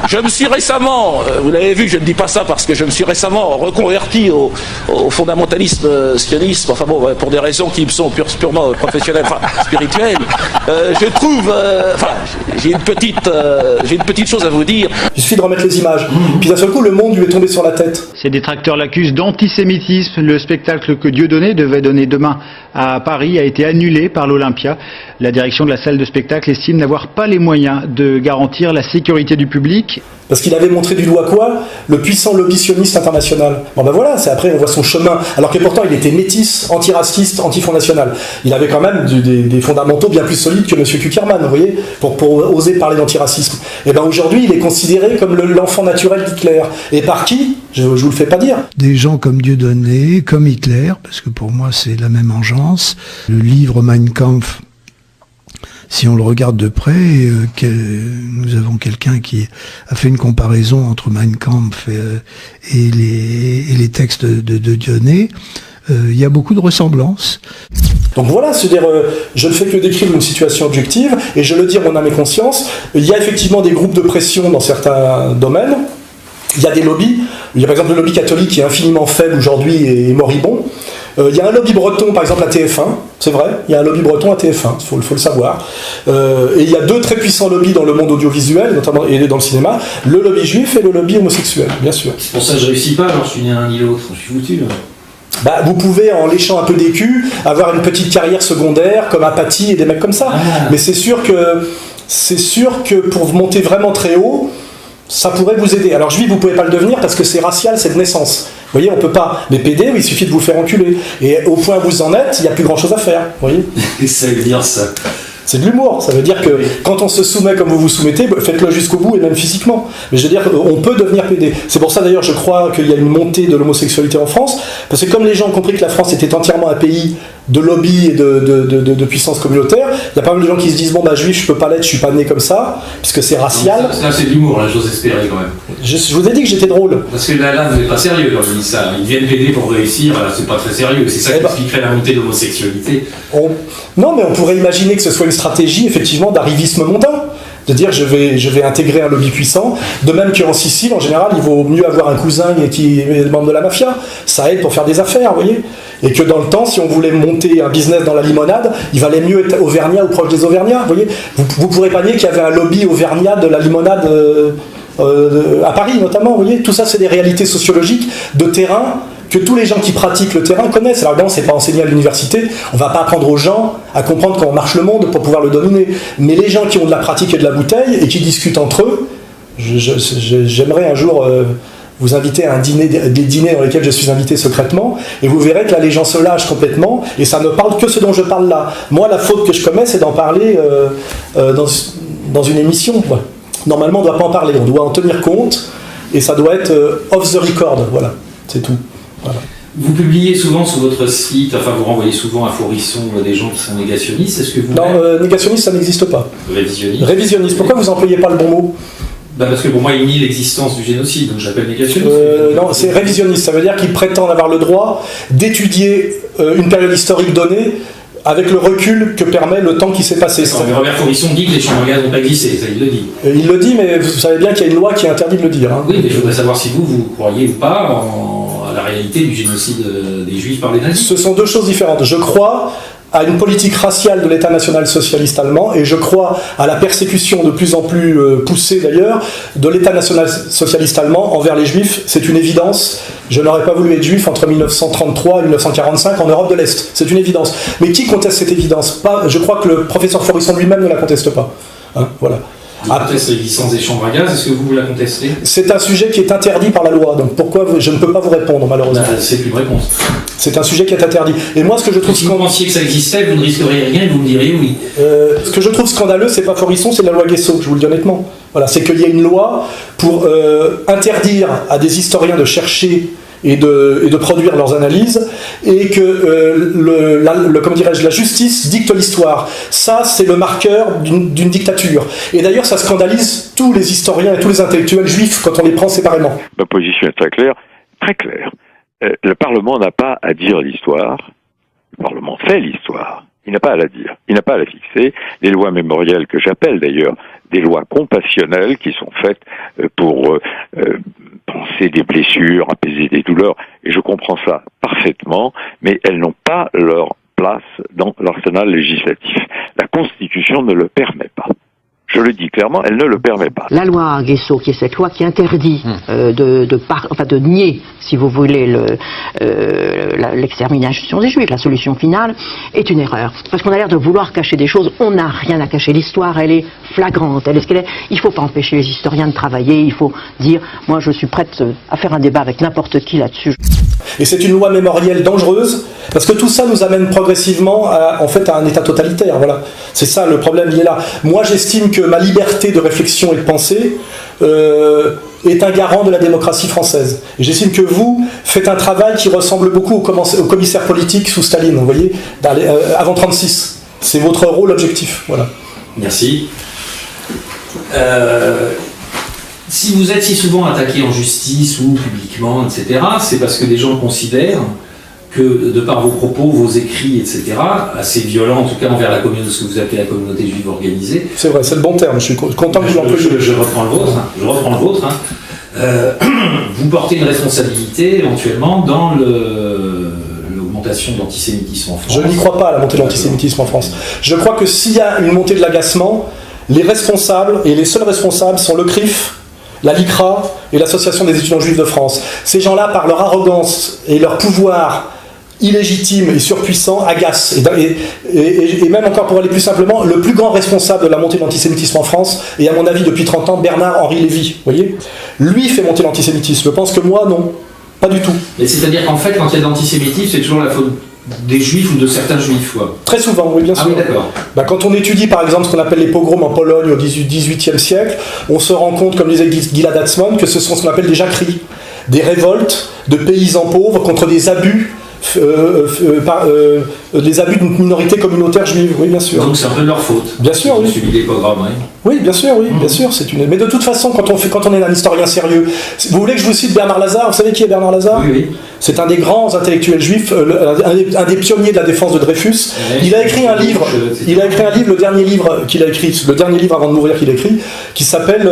Je me suis récemment, vous l'avez vu, je ne dis pas ça parce que je me suis récemment reconverti au fondamentalisme sionisme, enfin bon, pour des raisons qui me sont purement professionnelles, enfin spirituelles. Je trouve, j'ai une petite chose à vous dire. Il suffit de remettre les images. Puis d'un seul coup, le monde lui est tombé sur la tête. Ces détracteurs l'accusent d'antisémitisme. Le spectacle que Dieudonné devait donner demain à Paris a été annulé par l'Olympia. La direction de la salle de spectacle estime n'avoir pas les moyens de garantir la sécurité du public. Parce qu'il avait montré du doigt quoi? Le puissant lobby sioniste international. Bon ben voilà, c'est après on voit son chemin. Alors que pourtant il était métis, antiraciste, anti-Front National. Il avait quand même des fondamentaux bien plus solides que M. Kuckerman, vous voyez, pour oser parler d'antiracisme. Et ben aujourd'hui il est considéré comme l'enfant naturel d'Hitler. Et par qui? Je vous le fais pas dire. Des gens comme Dieudonné, comme Hitler, parce que pour moi c'est la même engeance. Le livre Mein Kampf, si on le regarde de près, nous avons quelqu'un qui a fait une comparaison entre Mein Kampf et les textes de Dieudonné. Il y a beaucoup de ressemblances. Donc voilà, c'est-à-dire, je ne fais que décrire une situation objective, et je le dis à mon âme et conscience, il y a effectivement des groupes de pression dans certains domaines, il y a des lobbies, il y a par exemple le lobby catholique qui est infiniment faible aujourd'hui et moribond. Il y a un lobby breton, par exemple à TF1, c'est vrai, il y a un lobby breton à TF1, il faut le savoir. Et il y a deux très puissants lobbies dans le monde audiovisuel, notamment et dans le cinéma, le lobby juif et le lobby homosexuel, bien sûr. C'est pour ça que je réussis pas, alors je suis ni un ni l'autre, je suis foutu. Bah, vous pouvez, en léchant un peu des culs, avoir une petite carrière secondaire, comme Apathy et des mecs comme ça. Mais c'est sûr que pour vous monter vraiment très haut, ça pourrait vous aider. Alors juif, vous pouvez pas le devenir parce que c'est racial, c'est de naissance. Vous voyez, on peut pas. Mais PD, il suffit de vous faire enculer. Et au point où vous en êtes, il n'y a plus grand chose à faire. Vous voyez. Et ça veut dire ça. C'est de l'humour, ça veut dire que quand on se soumet comme vous vous soumettez, faites-le jusqu'au bout et même physiquement. Mais je veux dire, on peut devenir PD. C'est pour ça d'ailleurs, je crois qu'il y a une montée de l'homosexualité en France, parce que comme les gens ont compris que la France était entièrement un pays de lobby et de puissance communautaire, il y a pas mal de gens qui se disent, bon bah juif, je peux pas l'être, je suis pas né comme ça, puisque c'est racial. Ça c'est de l'humour, là, j'ose espérer quand même. Je vous ai dit que j'étais drôle. Parce que là, vous n'êtes pas sérieux quand je dis ça. Ils viennent PD pour réussir, c'est pas très sérieux. C'est ça qui expliquerait la montée de l'homosexualité. Non, mais on pourrait imaginer que ce soit une stratégie, effectivement, d'arrivisme mondain. De dire, je vais intégrer un lobby puissant. De même qu'en Sicile, en général, il vaut mieux avoir un cousin qui est membre de la mafia. Ça aide pour faire des affaires, vous voyez. Et que dans le temps, si on voulait monter un business dans la limonade, il valait mieux être auvergnat ou proche des auvergnats, vous voyez. Vous pourrez pas nier qu'il y avait un lobby auvergnat de la limonade à Paris, notamment, vous voyez. Tout ça, c'est des réalités sociologiques de terrain que tous les gens qui pratiquent le terrain connaissent. Alors évidemment, c'est pas enseigné à l'université, on va pas apprendre aux gens à comprendre comment marche le monde pour pouvoir le dominer. Mais les gens qui ont de la pratique et de la bouteille et qui discutent entre eux, j'aimerais un jour vous inviter à des dîners dans lesquels je suis invité secrètement, et vous verrez que là les gens se lâchent complètement, et ça ne parle que ce dont je parle là. Moi, la faute que je commets, c'est d'en parler dans une émission. Ouais. Normalement, on ne doit pas en parler, on doit en tenir compte, et ça doit être off the record, voilà, c'est tout. Voilà. Vous publiez souvent sur votre site, enfin vous renvoyez souvent à Faurisson des gens qui sont négationnistes, est-ce que vous... Non, négationniste ça n'existe pas. Révisionniste. Révisionniste, pourquoi vous n'employez pas le bon mot? Parce que pour moi il nie l'existence du génocide, donc j'appelle négationniste. Non, c'est révisionniste, ça veut dire qu'ils prétendent avoir le droit d'étudier une période historique donnée avec le recul que permet le temps qui s'est passé. Mais Robert Faurisson dit que les chambres à gaz n'ont pas existé, ça il le dit. Il le dit, mais vous savez bien qu'il y a une loi qui interdit de le dire. Hein. Oui, mais je voudrais savoir si vous croyez ou pas à la réalité du génocide des Juifs par les nazis. Ce sont deux choses différentes. Je crois à une politique raciale de l'État national socialiste allemand, et je crois à la persécution de plus en plus poussée d'ailleurs de l'État national socialiste allemand envers les Juifs. C'est une évidence. Je n'aurais pas voulu être juif entre 1933 et 1945 en Europe de l'Est. C'est une évidence. Mais qui conteste cette évidence? Je crois que le professeur Faurisson lui-même ne la conteste pas. Hein, voilà. Vous contestez l'existence des chambres à gaz, est-ce que vous la contestez? C'est un sujet qui est interdit par la loi, donc pourquoi je ne peux pas vous répondre malheureusement. C'est plus une réponse. C'est un sujet qui est interdit. Et moi, ce que je trouve... Si vous pensiez que ça existait, vous ne risqueriez rien et vous me diriez oui. Ce que je trouve scandaleux, c'est pas Faurisson, c'est la loi Guesso, je vous le dis honnêtement. Voilà, c'est qu'il y a une loi pour interdire à des historiens de chercher et de produire leurs analyses, et que comment dirais-je, la justice dicte l'histoire. Ça, c'est le marqueur d'une dictature. Et d'ailleurs, ça scandalise tous les historiens et tous les intellectuels juifs quand on les prend séparément. Ma position est très claire, très claire. Le Parlement n'a pas à dire l'histoire, le Parlement fait l'histoire. Il n'a pas à la dire, il n'a pas à la fixer. Les lois mémorielles que j'appelle d'ailleurs des lois compassionnelles qui sont faites pour penser des blessures, apaiser des douleurs, et je comprends ça parfaitement, mais elles n'ont pas leur place dans l'arsenal législatif. La Constitution ne le permet pas. Je le dis clairement, elle ne le permet pas. La loi Guesso, qui est cette loi qui interdit de nier, si vous voulez, l'extermination des Juifs, la solution finale, est une erreur. Parce qu'on a l'air de vouloir cacher des choses. On n'a rien à cacher. L'histoire, elle est flagrante. Elle est ce qu'elle est. Il ne faut pas empêcher les historiens de travailler. Il faut dire, moi, je suis prête à faire un débat avec n'importe qui là-dessus. Et c'est une loi mémorielle dangereuse, parce que tout ça nous amène progressivement à un état totalitaire. Voilà. C'est ça, le problème, il est là. Moi, j'estime que ma liberté de réflexion et de pensée est un garant de la démocratie française. Et j'estime que vous faites un travail qui ressemble beaucoup au commissaire politique sous Staline, vous voyez, avant 1936. C'est votre rôle objectif. Voilà. Merci. Si vous êtes si souvent attaqué en justice ou publiquement, etc., c'est parce que des gens considèrent que, de par vos propos, vos écrits, etc., assez violents, en tout cas envers la communauté, ce que vous appelez la communauté juive organisée. C'est vrai, c'est le bon terme, je suis content que vous l'employiez. Je reprends le vôtre. Vous portez une responsabilité, éventuellement, dans l'augmentation de l'antisémitisme en France. Je n'y crois pas à la montée de l'antisémitisme en France. Je crois que s'il y a une montée de l'agacement, les responsables, et les seuls responsables, sont le CRIF, la LICRA et l'Association des étudiants juifs de France. Ces gens-là, par leur arrogance et leur pouvoir illégitime et surpuissant, agacent. Et même encore pour aller plus simplement, le plus grand responsable de la montée de l'antisémitisme en France est, à mon avis, depuis 30 ans, Bernard-Henri Lévy. Vous voyez ? Lui fait monter l'antisémitisme. Je pense que moi, non. Pas du tout. Mais c'est-à-dire qu'en fait, quand il y a de l'antisémitisme, c'est toujours la faute des juifs ou de certains juifs, quoi. Très souvent, oui, bien sûr. Ah oui, d'accord. Quand on étudie, par exemple, ce qu'on appelle les pogroms en Pologne au XVIIIe siècle, on se rend compte, comme disait Gilad Atzmon, que ce sont ce qu'on appelle des jacqueries, des révoltes de paysans pauvres contre des abus, les abus d'une minorité communautaire juive, oui, bien sûr. Donc c'est un peu de leur faute. Bien sûr, oui. Suivi des pogroms, oui. Oui, bien sûr, oui, bien sûr. Mais de toute façon, quand on est un historien sérieux, vous voulez que je vous cite Bernard Lazare ? Vous savez qui est Bernard Lazare ? Oui, oui. C'est un des grands intellectuels juifs, un des pionniers de la défense de Dreyfus. Il a écrit un livre. Le dernier livre qu'il a écrit, le dernier livre avant de mourir qu'il a écrit, qui s'appelle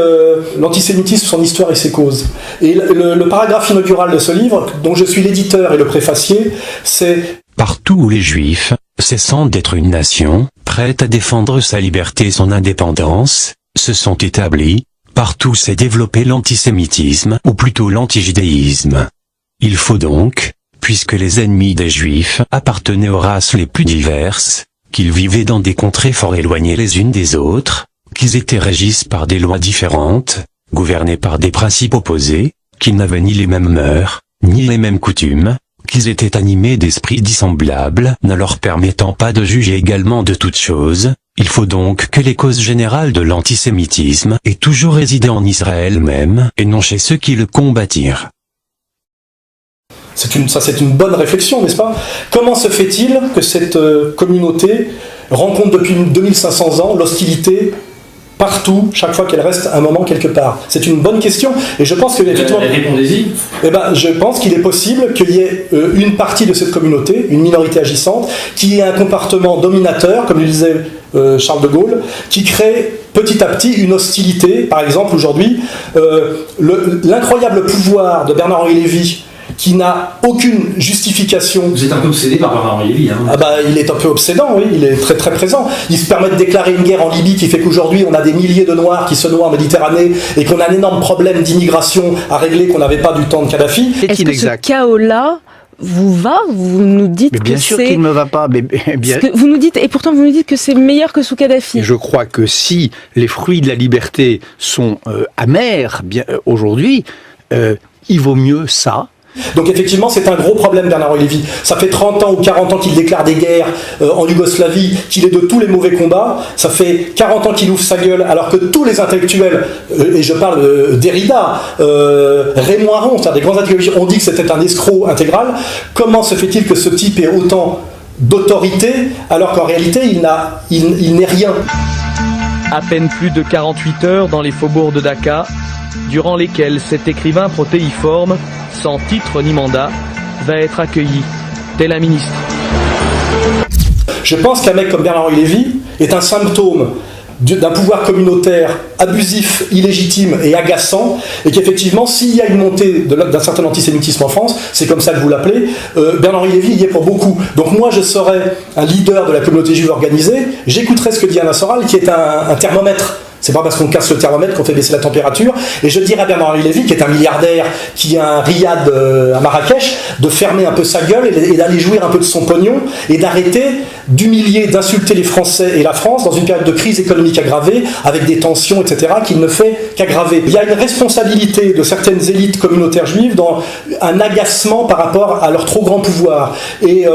L'antisémitisme, son histoire et ses causes. Et le paragraphe inaugural de ce livre, dont je suis l'éditeur et le préfacier, c'est: partout où les Juifs, cessant d'être une nation, prête à défendre sa liberté et son indépendance, se sont établis, partout s'est développé l'antisémitisme, ou plutôt l'antijudéisme. Il faut donc, puisque les ennemis des Juifs appartenaient aux races les plus diverses, qu'ils vivaient dans des contrées fort éloignées les unes des autres, qu'ils étaient régis par des lois différentes, gouvernés par des principes opposés, qu'ils n'avaient ni les mêmes mœurs, ni les mêmes coutumes, qu'ils étaient animés d'esprits dissemblables, ne leur permettant pas de juger également de toutes choses. Il faut donc que les causes générales de l'antisémitisme aient toujours résidé en Israël même, et non chez ceux qui le combattirent. C'est une bonne réflexion, n'est-ce pas ? Comment se fait-il que cette communauté rencontre depuis 2500 ans l'hostilité partout, chaque fois qu'elle reste un moment quelque part? C'est une bonne question, et je pense que... Répondez-y. Je pense qu'il est possible qu'il y ait une partie de cette communauté, une minorité agissante, qui ait un comportement dominateur, comme le disait Charles de Gaulle, qui crée petit à petit une hostilité. Par exemple, aujourd'hui, l'incroyable pouvoir de Bernard-Henri Lévy, qui n'a aucune justification. Vous êtes un peu obsédé par Bernard-Henri Lévy, hein. Il est un peu obsédant, oui, il est très très présent. Il se permet de déclarer une guerre en Libye qui fait qu'aujourd'hui on a des milliers de Noirs qui se noient en Méditerranée et qu'on a un énorme problème d'immigration à régler qu'on n'avait pas du temps de Kadhafi. Est-ce que ce chaos-là vous va? Vous nous dites mais bien sûr qu'il ne me va pas. Mais bien... Vous nous dites, et pourtant vous nous dites que c'est meilleur que sous Kadhafi. Je crois que si les fruits de la liberté sont amers aujourd'hui, il vaut mieux ça. Donc effectivement, c'est un gros problème, Bernard-Henri Lévy. Ça fait 30 ans ou 40 ans qu'il déclare des guerres en Yougoslavie, qu'il est de tous les mauvais combats. Ça fait 40 ans qu'il ouvre sa gueule, alors que tous les intellectuels, et je parle Derrida, Raymond Aron, c'est-à-dire des grands intellectuels, ont dit que c'était un escroc intégral. Comment se fait-il que ce type ait autant d'autorité, alors qu'en réalité, il n'est rien? À peine plus de 48 heures dans les faubourgs de Dakar, durant lesquels cet écrivain protéiforme, sans titre ni mandat, va être accueilli, tel un ministre. Je pense qu'un mec comme Bernard-Henri Lévy est un symptôme d'un pouvoir communautaire abusif, illégitime et agaçant, et qu'effectivement, s'il y a une montée d'un certain antisémitisme en France, c'est comme ça que vous l'appelez, Bernard-Henri Lévy y est pour beaucoup. Donc moi, je serais un leader de la communauté juive organisée, j'écouterais ce que dit Alain Soral, qui est un thermomètre. C'est pas parce qu'on casse le thermomètre qu'on fait baisser la température. Et je dirais à Bernard-Henri Lévy, qui est un milliardaire, qui a un riad à Marrakech, de fermer un peu sa gueule et d'aller jouir un peu de son pognon et d'arrêter d'humilier, d'insulter les Français et la France dans une période de crise économique aggravée, avec des tensions, etc., qu'il ne fait qu'aggraver. Il y a une responsabilité de certaines élites communautaires juives dans un agacement par rapport à leur trop grand pouvoir. Et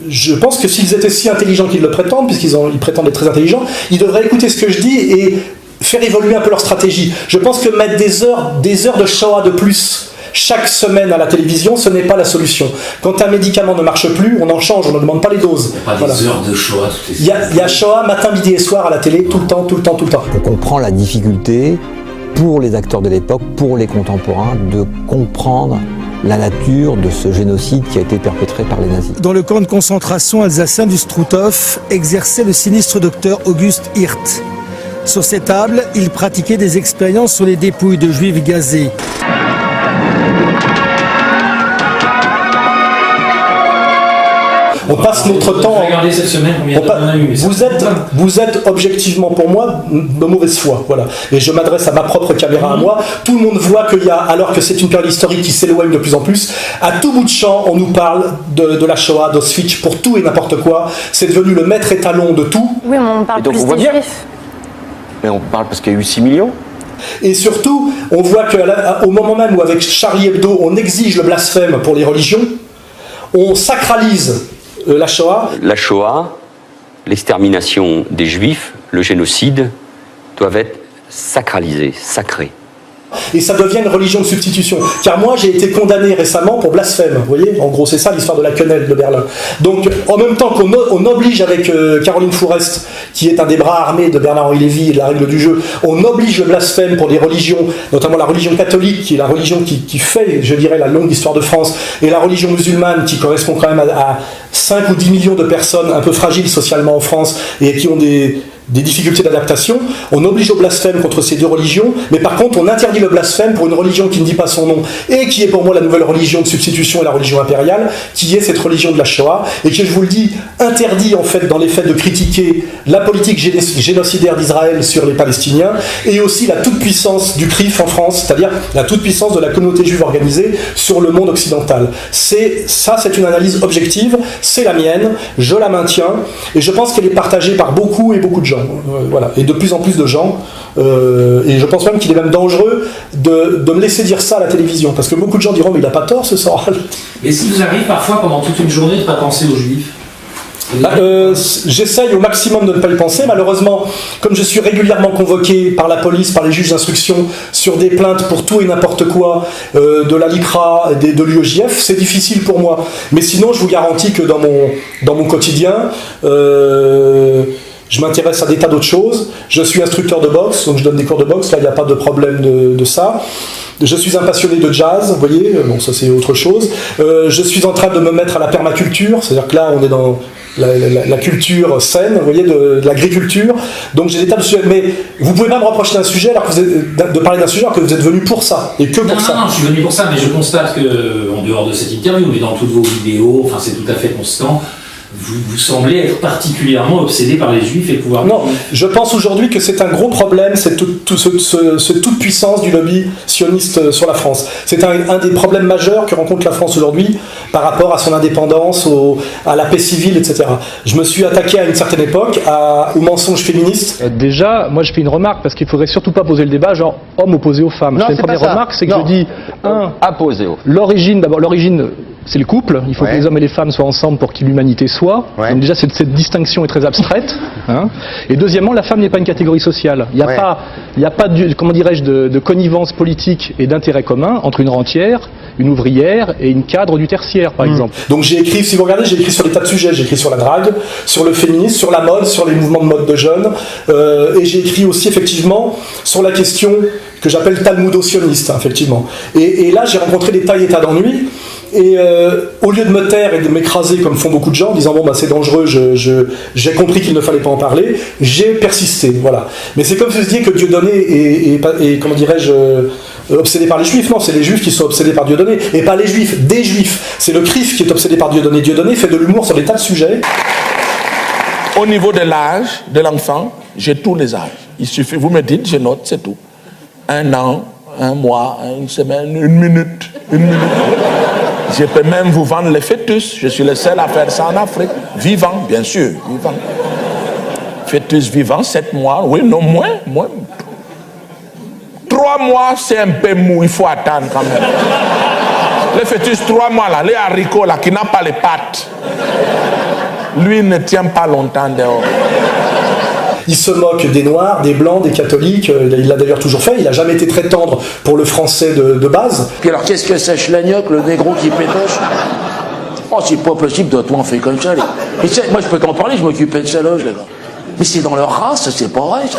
je pense que s'ils étaient si intelligents qu'ils le prétendent, puisqu'ils prétendent être très intelligents, ils devraient écouter ce que je dis et faire évoluer un peu leur stratégie. Je pense que mettre des heures de Shoah de plus chaque semaine à la télévision, ce n'est pas la solution. Quand un médicament ne marche plus, on en change, on ne demande pas les doses. Il n'y a pas des heures de Shoah toutes les semaines. Il y a Shoah matin, midi et soir à la télé, tout le temps. On comprend la difficulté pour les acteurs de l'époque, pour les contemporains, de comprendre la nature de ce génocide qui a été perpétré par les nazis. Dans le camp de concentration alsacien du Struthof, exerçait le sinistre docteur Auguste Hirt. Sur ces tables, il pratiquait des expériences sur les dépouilles de juifs gazés. On passe notre temps. Regardez cette semaine combien on a eu. Vous êtes objectivement pour moi de mauvaise foi, voilà. Et je m'adresse à ma propre caméra à moi. Tout le monde voit qu'il y a, alors que c'est une période historique qui s'éloigne de plus en plus, à tout bout de champ, on nous parle de la Shoah, d'Auschwitz, pour tout et n'importe quoi. C'est devenu le maître étalon de tout. Oui, mais on parle plus des juifs. Mais on parle parce qu'il y a eu 6 millions. Et surtout, on voit qu'au moment même où avec Charlie Hebdo, on exige le blasphème pour les religions, on sacralise la Shoah. La Shoah, l'extermination des Juifs, le génocide, doivent être sacralisés, sacrés. Et ça devient une religion de substitution. Car moi, j'ai été condamné récemment pour blasphème. Vous voyez, en gros, c'est ça l'histoire de la quenelle de Berlin. Donc, en même temps qu'on oblige avec Caroline Fourest, qui est un des bras armés de Bernard-Henri Lévy et de la règle du jeu, on oblige le blasphème pour les religions, notamment la religion catholique, qui est la religion qui fait, je dirais, la longue histoire de France, et la religion musulmane, qui correspond quand même à 5 ou 10 millions de personnes un peu fragiles socialement en France, et qui ont des difficultés d'adaptation. On oblige au blasphème contre ces deux religions, mais par contre on interdit le blasphème pour une religion qui ne dit pas son nom et qui est pour moi la nouvelle religion de substitution et la religion impériale, qui est cette religion de la Shoah, et qui, je vous le dis, interdit en fait dans les faits de critiquer la politique génocidaire d'Israël sur les Palestiniens, et aussi la toute-puissance du CRIF en France, c'est-à-dire la toute-puissance de la communauté juive organisée sur le monde occidental. C'est une analyse objective, c'est la mienne, je la maintiens, et je pense qu'elle est partagée par beaucoup et beaucoup de gens. Voilà, et de plus en plus de gens, et je pense même qu'il est même dangereux de me laisser dire ça à la télévision, parce que beaucoup de gens diront mais il n'a pas tort ce Soral. Et si vous arrivez parfois pendant toute une journée de ne pas penser aux Juifs? J'essaye au maximum de ne pas y penser. Malheureusement, comme je suis régulièrement convoqué par la police, par les juges d'instruction sur des plaintes pour tout et n'importe quoi, de la LICRA, de l'UEJF, c'est difficile pour moi. Mais sinon, je vous garantis que dans mon quotidien, je m'intéresse à des tas d'autres choses. Je suis instructeur de boxe, donc je donne des cours de boxe. Là, il n'y a pas de problème de ça. Je suis un passionné de jazz, vous voyez, bon, ça c'est autre chose. Je suis en train de me mettre à la permaculture, c'est-à-dire que là, on est dans la culture saine, vous voyez, de l'agriculture. Donc j'ai des tas de sujets, mais vous pouvez pas me reprocher d'un sujet, alors que de parler d'un sujet alors que vous êtes venu pour ça, et que pour ça. Non, je suis venu pour ça, mais je constate que, en dehors de cette interview, mais dans toutes vos vidéos, enfin c'est tout à fait constant, vous semblez être particulièrement obsédé par les Juifs et le pouvoir. Non, je pense aujourd'hui que c'est un gros problème, c'est toute puissance du lobby sioniste sur la France. C'est un des problèmes majeurs que rencontre la France aujourd'hui par rapport à son indépendance, à la paix civile, etc. Je me suis attaqué à une certaine époque aux mensonges féministes. Déjà, moi je fais une remarque, parce qu'il faudrait surtout pas poser le débat genre homme opposé aux femmes. Non, je fais une première remarque, c'est que je dis l'origine, c'est le couple, il faut que les hommes et les femmes soient ensemble pour que l'humanité soit. Donc déjà cette distinction est très abstraite. Hein. Et deuxièmement, la femme n'est pas une catégorie sociale. Il n'y a pas comment dirais-je, de connivence politique et d'intérêt commun entre une rentière, une ouvrière et une cadre du tertiaire, par exemple. Donc j'ai écrit, si vous regardez, j'ai écrit sur des tas de sujets. J'ai écrit sur la drague, sur le féminisme, sur la mode, sur les mouvements de mode de jeunes. Et j'ai écrit aussi effectivement sur la question que j'appelle talmudo-sioniste, hein, effectivement. Et là, j'ai rencontré des tas et tas d'ennuis. Et au lieu de me taire et de m'écraser comme font beaucoup de gens en disant bon bah c'est dangereux, j'ai compris qu'il ne fallait pas en parler, j'ai persisté, voilà. Mais c'est comme si vous disiez que Dieudonné est comment dirais-je, obsédé par les Juifs. Non, c'est les Juifs qui sont obsédés par Dieudonné, et pas les Juifs, des Juifs. C'est le CRIF qui est obsédé par Dieudonné. Dieudonné fait de l'humour sur des tas de sujets. Au niveau de l'âge de l'enfant, j'ai tous les âges. Il suffit, vous me dites, je note, c'est tout. 1 an, 1 mois, 1 semaine, 1 minute, 1 minute. Je peux même vous vendre les fœtus. Je suis le seul à faire ça en Afrique. Vivant, bien sûr, vivant. Fœtus vivant, 7 mois, oui, non, moins. 3 mois, c'est un peu mou, il faut attendre quand même. Le fœtus, 3 mois là, les haricots là, qui n'a pas les pattes, lui ne tient pas longtemps dehors. Il se moque des Noirs, des Blancs, des catholiques, il l'a d'ailleurs toujours fait, il n'a jamais été très tendre pour le français de base. Puis alors qu'est-ce que c'est Schlagnoc, le négro qui pétoche? Oh, c'est pas possible, toi on fait comme ça. Mais moi je peux t'en parler, je m'occupais de sa loge, les gars. Mais c'est dans leur race, c'est pas vrai ça.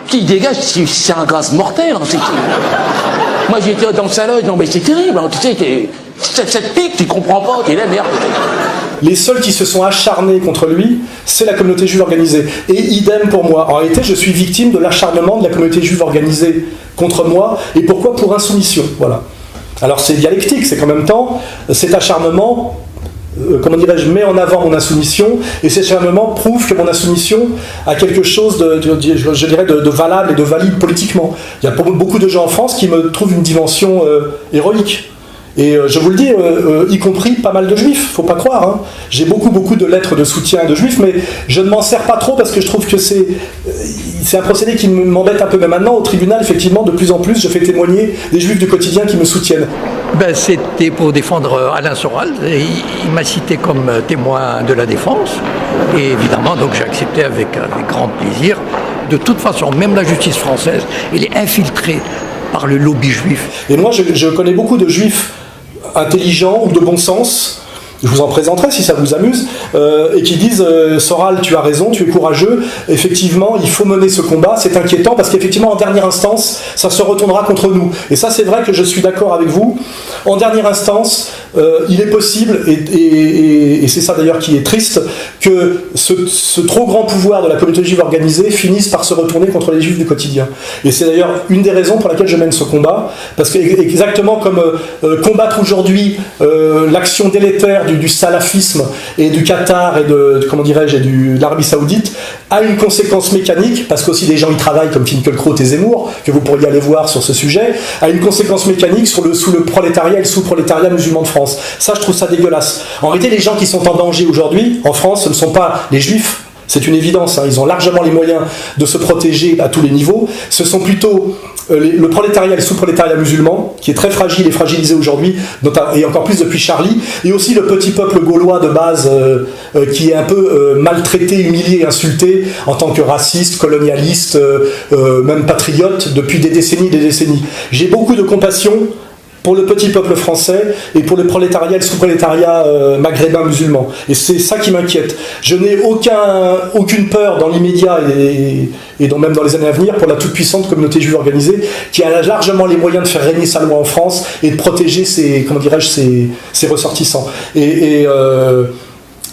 Qui dégage, c'est un gaz mortel. Hein, moi j'étais dans sa loge, non mais c'est terrible, hein, tu sais, cette pique, tu comprends pas, t'es la merde. Les seuls qui se sont acharnés contre lui, c'est la communauté juive organisée. Et idem pour moi. En réalité, je suis victime de l'acharnement de la communauté juive organisée contre moi. Et pourquoi? Pour insoumission. Voilà. Alors c'est dialectique, c'est qu'en même temps, cet acharnement, comment dirais-je, met en avant mon insoumission, et cet acharnement prouve que mon insoumission a quelque chose je dirais de valable et de valide politiquement. Il y a beaucoup de gens en France qui me trouvent une dimension héroïque. Et je vous le dis, y compris pas mal de juifs, faut pas croire. Hein. J'ai beaucoup de lettres de soutien de juifs, mais je ne m'en sers pas trop parce que je trouve que c'est un procédé qui m'embête un peu. Mais maintenant, au tribunal, effectivement, de plus en plus, je fais témoigner des juifs du quotidien qui me soutiennent. Ben, c'était pour défendre Alain Soral. Il m'a cité comme témoin de la défense. Et évidemment, donc j'ai accepté avec grand plaisir. De toute façon, même la justice française, elle est infiltrée par le lobby juif. Et moi, je connais beaucoup de juifs intelligents ou de bon sens, je vous en présenterai si ça vous amuse, et qui disent Soral, tu as raison, tu es courageux, effectivement il faut mener ce combat, c'est inquiétant parce qu'effectivement en dernière instance ça se retournera contre nous. Et ça c'est vrai que je suis d'accord avec vous, en dernière instance il est possible, et c'est ça d'ailleurs qui est triste, que ce trop grand pouvoir de la communauté juive organisée finisse par se retourner contre les juifs du quotidien. Et c'est d'ailleurs une des raisons pour laquelle je mène ce combat, parce que exactement comme combattre aujourd'hui l'action délétère du salafisme et du Qatar et de l'Arabie Saoudite a une conséquence mécanique, parce qu'aussi des gens y travaillent comme Finkielkraut et Zemmour, que vous pourriez aller voir sur ce sujet, a une conséquence mécanique sous le prolétariat et le sous-prolétariat musulman de France. Ça, je trouve ça dégueulasse. En réalité, les gens qui sont en danger aujourd'hui, en France, ce ne sont pas les juifs, c'est une évidence, hein. Ils ont largement les moyens de se protéger à tous les niveaux. Ce sont plutôt le prolétariat et le sous-prolétariat musulman, qui est très fragile et fragilisé aujourd'hui, et encore plus depuis Charlie, et aussi le petit peuple gaulois de base, qui est un peu maltraité, humilié, insulté, en tant que raciste, colonialiste, même patriote, depuis des décennies et des décennies. J'ai beaucoup de compassion pour le petit peuple français et pour le prolétariat et le sous-prolétariat maghrébin musulman. Et c'est ça qui m'inquiète. Je n'ai aucune peur dans l'immédiat et même dans les années à venir pour la toute-puissante communauté juive organisée qui a largement les moyens de faire régner sa loi en France et de protéger ses ressortissants.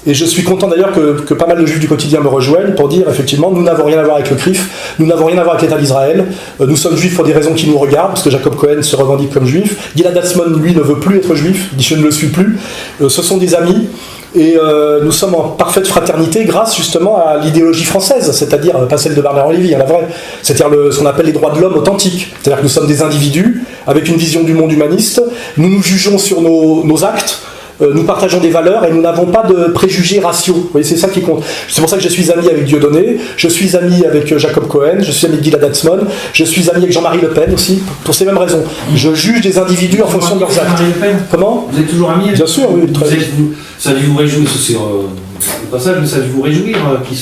Et je suis content d'ailleurs que pas mal de juifs du quotidien me rejoignent pour dire effectivement nous n'avons rien à voir avec le CRIF, nous n'avons rien à voir avec l'État d'Israël, nous sommes juifs pour des raisons qui nous regardent, parce que Jacob Cohen se revendique comme juif, Gilad Atzmon lui ne veut plus être juif, dit je ne le suis plus, ce sont des amis, et nous sommes en parfaite fraternité grâce justement à l'idéologie française, c'est-à-dire pas celle de Bernard Lévy, la vraie, c'est-à-dire ce qu'on appelle les droits de l'homme authentiques, c'est-à-dire que nous sommes des individus avec une vision du monde humaniste, nous nous jugeons sur nos actes, nous partageons des valeurs et nous n'avons pas de préjugés raciaux. Vous voyez, c'est ça qui compte. C'est pour ça que je suis ami avec Dieudonné, je suis ami avec Jacob Cohen, je suis ami avec Gilad Atzmon, je suis ami avec Jean-Marie Le Pen aussi, pour ces mêmes raisons. Je juge des individus en fonction de leurs actes. Comment ? Vous êtes toujours ami avec... Bien sûr, oui. Ça a dû vous réjouir, c'est au passage, mais ça a dû vous réjouir qu'il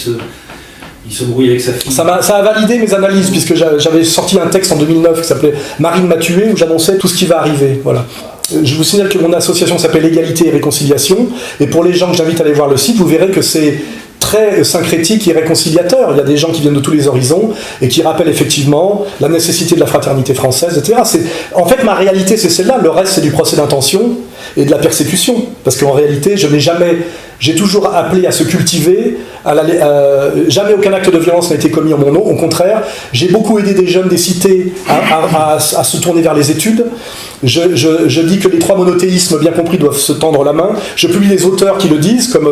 se brouille avec sa fille. Ça a validé mes analyses, puisque j'avais sorti un texte en 2009 qui s'appelait Marine m'a tué, où j'annonçais tout ce qui va arriver. Voilà. Je vous signale que mon association s'appelle Égalité et Réconciliation, et pour les gens que j'invite à aller voir le site, vous verrez que c'est très syncrétique et réconciliateur. Il y a des gens qui viennent de tous les horizons et qui rappellent effectivement la nécessité de la fraternité française, etc. En fait, ma réalité, c'est celle-là. Le reste, c'est du procès d'intention. et de la persécution. Parce qu'en réalité, j'ai toujours appelé à se cultiver, jamais aucun acte de violence n'a été commis en mon nom, au contraire, j'ai beaucoup aidé des jeunes des cités à se tourner vers les études. Je dis que les 3 monothéismes bien compris doivent se tendre la main. Je publie des auteurs qui le disent, comme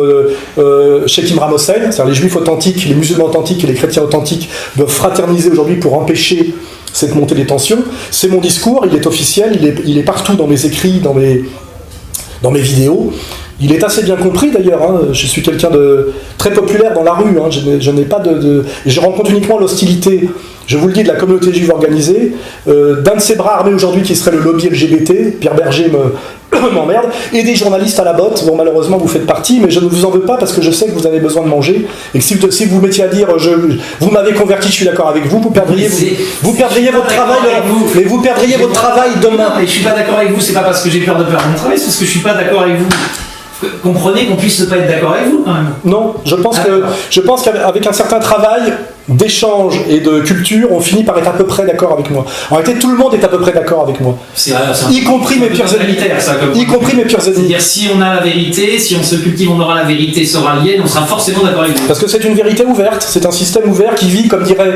Sheikh Imran Hossein, c'est-à-dire les juifs authentiques, les musulmans authentiques et les chrétiens authentiques doivent fraterniser aujourd'hui pour empêcher cette montée des tensions. C'est mon discours, il est officiel, il est partout dans mes écrits, dans mes vidéos. Il est assez bien compris d'ailleurs, hein. Je suis quelqu'un de très populaire dans la rue, hein. Je n'ai pas je rencontre uniquement l'hostilité, je vous le dis, de la communauté juive organisée, d'un de ces bras armés aujourd'hui qui serait le lobby LGBT, Pierre Berger m'emmerde, et des journalistes à la botte, dont malheureusement vous faites partie, mais je ne vous en veux pas parce que je sais que vous avez besoin de manger, et que si vous mettiez à dire vous m'avez converti, je suis d'accord avec vous, vous perdriez votre travail, mais vous perdriez votre travail demain. Mais je suis pas d'accord avec vous, c'est pas parce que j'ai peur de perdre mon travail, c'est parce que je suis pas d'accord avec vous. Comprenez qu'on puisse ne pas être d'accord avec vous quand même. Non, je pense qu'avec un certain travail d'échange et de culture, on finit par être à peu près d'accord avec moi. En réalité, tout le monde est à peu près d'accord avec moi. Y compris mes pires ennemis. C'est-à-dire, si on a la vérité, si on se cultive, on aura la vérité soralienne, on sera forcément d'accord avec vous. Parce que c'est une vérité ouverte, c'est un système ouvert qui vit, comme dirait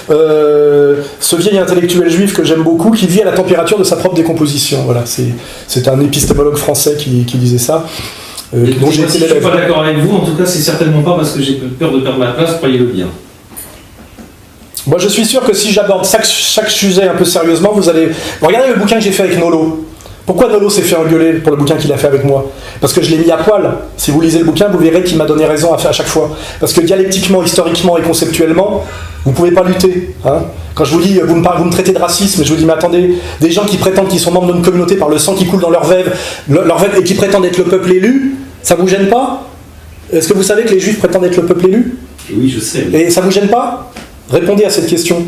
ce vieil intellectuel juif que j'aime beaucoup, qui vit à la température de sa propre décomposition. Voilà, c'est un épistémologue français qui disait ça. Donc si je ne suis pas d'accord avec vous, en tout cas, c'est certainement pas parce que j'ai peur de perdre ma place, croyez-le bien. Moi, je suis sûr que si j'aborde chaque sujet un peu sérieusement, vous allez... Regardez le bouquin que j'ai fait avec Nolo. Pourquoi Nolo s'est fait engueuler pour le bouquin qu'il a fait avec moi? Parce que je l'ai mis à poil. Si vous lisez le bouquin, vous verrez qu'il m'a donné raison à chaque fois. Parce que dialectiquement, historiquement et conceptuellement, vous ne pouvez pas lutter. Hein. Quand je vous dis, vous me traitez de racisme, je vous dis, mais attendez, des gens qui prétendent qu'ils sont membres d'une communauté par le sang qui coule dans leur vève, et qui prétendent être le peuple élu, ça vous gêne pas? Est-ce que vous savez que les juifs prétendent être le peuple élu? Oui, je sais. Et ça vous gêne pas? Répondez à cette question.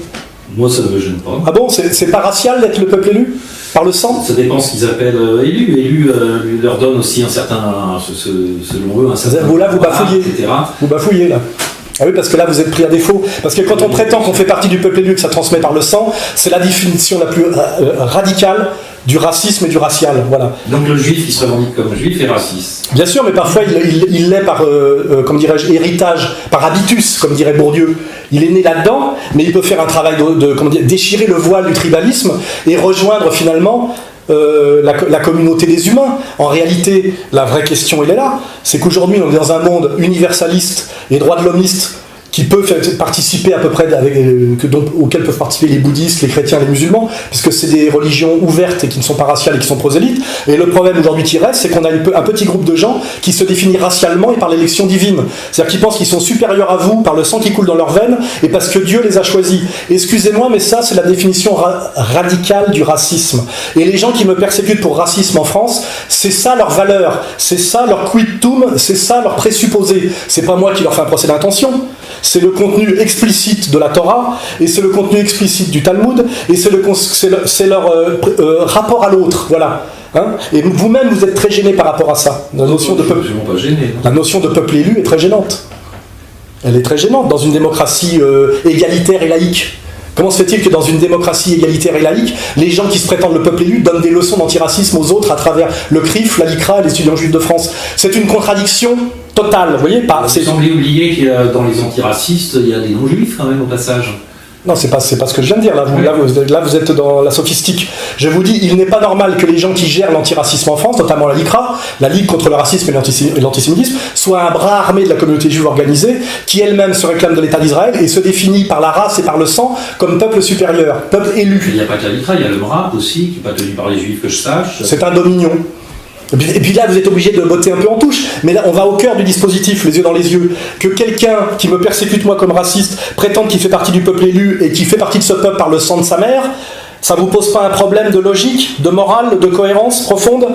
Moi, ça ne me gêne pas. Ah bon, c'est pas racial d'être le peuple élu? Par le sang? Ça dépend ce qu'ils appellent élu. Élu leur donne aussi un certain, selon eux, un certain... Vous là, vous bafouillez. Etc. Vous bafouillez là. Ah oui, parce que là, vous êtes pris à défaut. Parce que quand on prétend qu'on fait partie du peuple élu et que ça transmet par le sang, c'est la définition la plus radicale du racisme et du racial. Voilà. Donc le juif qui se revendique comme juif est raciste. Bien sûr, mais parfois il l'est par, comme dirais-je, héritage, par habitus, comme dirait Bourdieu. Il est né là-dedans, mais il peut faire un travail déchirer le voile du tribalisme et rejoindre finalement la communauté des humains. En réalité, la vraie question, elle est là. C'est qu'aujourd'hui, on est dans un monde universaliste et droit de l'hommiste qui peut participer à peu près, auquel peuvent participer les bouddhistes, les chrétiens, les musulmans, puisque c'est des religions ouvertes et qui ne sont pas raciales et qui sont prosélytes. Et le problème aujourd'hui qui reste, c'est qu'on a un petit groupe de gens qui se définissent racialement et par l'élection divine. C'est-à-dire qu'ils pensent qu'ils sont supérieurs à vous par le sang qui coule dans leurs veines et parce que Dieu les a choisis. Excusez-moi, mais ça, c'est la définition radicale du racisme. Et les gens qui me persécutent pour racisme en France, c'est ça leur valeur, c'est ça leur quidtum, c'est ça leur présupposé. C'est pas moi qui leur fais un procès d'intention. C'est le contenu explicite de la Torah, et c'est le contenu explicite du Talmud, et c'est leur rapport à l'autre, voilà. Hein, et vous-même, vous êtes très gêné par rapport à ça. La notion de peuple élu est très gênante. Elle est très gênante dans une démocratie égalitaire et laïque. Comment se fait-il que dans une démocratie égalitaire et laïque, les gens qui se prétendent le peuple élu donnent des leçons d'antiracisme aux autres à travers le CRIF, la LICRA et les étudiants juifs de France? C'est une contradiction totale, vous voyez pas. Vous semblez oublier qu'il y a dans les antiracistes, il y a des non-juifs quand même au passage. Non, c'est pas ce que je viens de dire. Là, vous êtes dans la sophistique. Je vous dis, il n'est pas normal que les gens qui gèrent l'antiracisme en France, notamment la LICRA, la Ligue contre le racisme et l'antisémitisme, soient un bras armé de la communauté juive organisée, qui elle-même se réclame de l'État d'Israël et se définit par la race et par le sang comme peuple supérieur, peuple élu. Il n'y a pas que la LICRA, il y a le MRAP aussi, qui n'est pas tenu par les juifs que je sache. C'est un dominion. Et puis là, vous êtes obligé de botter un peu en touche. Mais là, on va au cœur du dispositif, les yeux dans les yeux. Que quelqu'un qui me persécute, moi, comme raciste, prétende qu'il fait partie du peuple élu et qu'il fait partie de ce peuple par le sang de sa mère, ça vous pose pas un problème de logique, de morale, de cohérence profonde?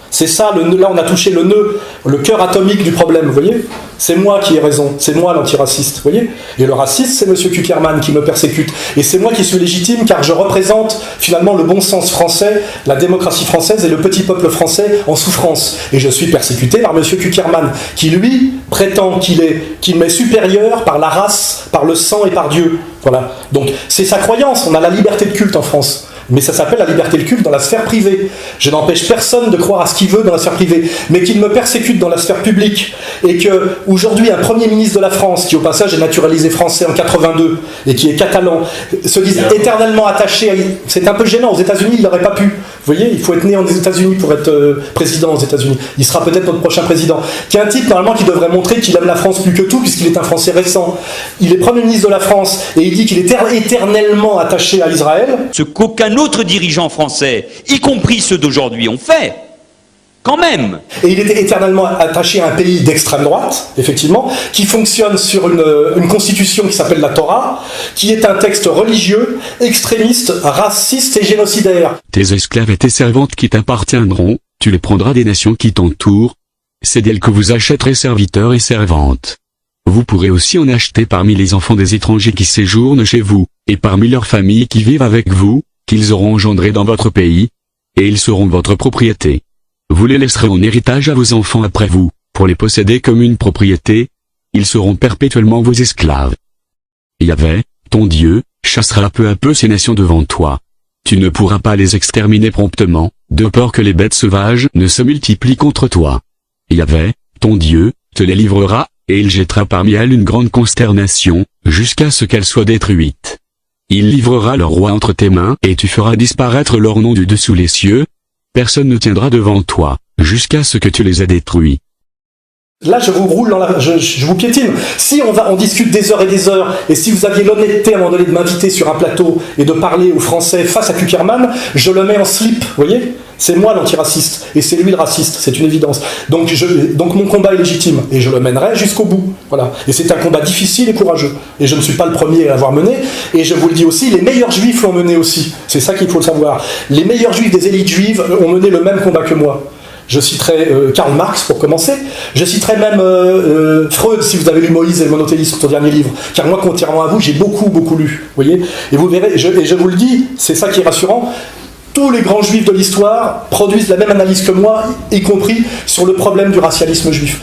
C'est ça, là on a touché le nœud, le cœur atomique du problème, vous voyez? C'est moi qui ai raison, c'est moi l'antiraciste, vous voyez? Et le raciste, c'est M. Kuckerman qui me persécute. Et c'est moi qui suis légitime car je représente finalement le bon sens français, la démocratie française et le petit peuple français en souffrance. Et je suis persécuté par M. Kuckerman, qui lui prétend qu'il m'est supérieur par la race, par le sang et par Dieu. Voilà. Donc c'est sa croyance, on a la liberté de culte en France. Mais ça s'appelle la liberté de culte dans la sphère privée. Je n'empêche personne de croire à ce qu'il veut dans la sphère privée, mais qu'il me persécute dans la sphère publique, et que aujourd'hui un Premier ministre de la France, qui au passage est naturalisé français en 82 et qui est catalan, se dise éternellement attaché à... C'est un peu gênant. Aux États-Unis, il n'aurait pas pu. Vous voyez, il faut être né aux États-Unis pour être président aux États-Unis. Il sera peut-être notre prochain président. Qui est un type normalement qui devrait montrer qu'il aime la France plus que tout, puisqu'il est un Français récent. Il est Premier ministre de la France et il dit qu'il est éternellement attaché à Israël. Ce qu'aucun autre dirigeant français, y compris ceux d'aujourd'hui, ont fait. Quand même. Et il était éternellement attaché à un pays d'extrême droite, effectivement, qui fonctionne sur une constitution qui s'appelle la Torah, qui est un texte religieux, extrémiste, raciste et génocidaire. Tes esclaves et tes servantes qui t'appartiendront, tu les prendras des nations qui t'entourent. C'est d'elles que vous achèterez serviteurs et servantes. Vous pourrez aussi en acheter parmi les enfants des étrangers qui séjournent chez vous, et parmi leurs familles qui vivent avec vous, qu'ils auront engendrés dans votre pays, et ils seront votre propriété. Vous les laisserez en héritage à vos enfants après vous, pour les posséder comme une propriété. Ils seront perpétuellement vos esclaves. Yahvé, ton Dieu, chassera peu à peu ces nations devant toi. Tu ne pourras pas les exterminer promptement, de peur que les bêtes sauvages ne se multiplient contre toi. Yahvé, ton Dieu, te les livrera, et il jettera parmi elles une grande consternation, jusqu'à ce qu'elles soient détruites. Il livrera leur roi entre tes mains, et tu feras disparaître leur nom du dessous les cieux. Personne ne tiendra devant toi, jusqu'à ce que tu les aies détruits. Là, je vous roule je vous piétine. Si on discute des heures et des heures, et si vous aviez l'honnêteté à un moment donné de m'inviter sur un plateau et de parler aux Français face à Kuckerman, je le mets en slip, vous voyez ? C'est moi l'antiraciste, et c'est lui le raciste, c'est une évidence. Donc mon combat est légitime, et je le mènerai jusqu'au bout. Voilà. Et c'est un combat difficile et courageux. Et je ne suis pas le premier à l'avoir mené, et je vous le dis aussi, les meilleurs juifs l'ont mené aussi. C'est ça qu'il faut le savoir. Les meilleurs juifs des élites juives ont mené le même combat que moi. Je citerai Karl Marx pour commencer. Je citerai même Freud, si vous avez lu Moïse et le monothéisme, son dernier livre. Car moi, contrairement à vous, j'ai beaucoup lu. Vous voyez ? Et vous verrez, et je vous le dis, c'est ça qui est rassurant. Tous les grands juifs de l'histoire produisent la même analyse que moi, y compris sur le problème du racialisme juif.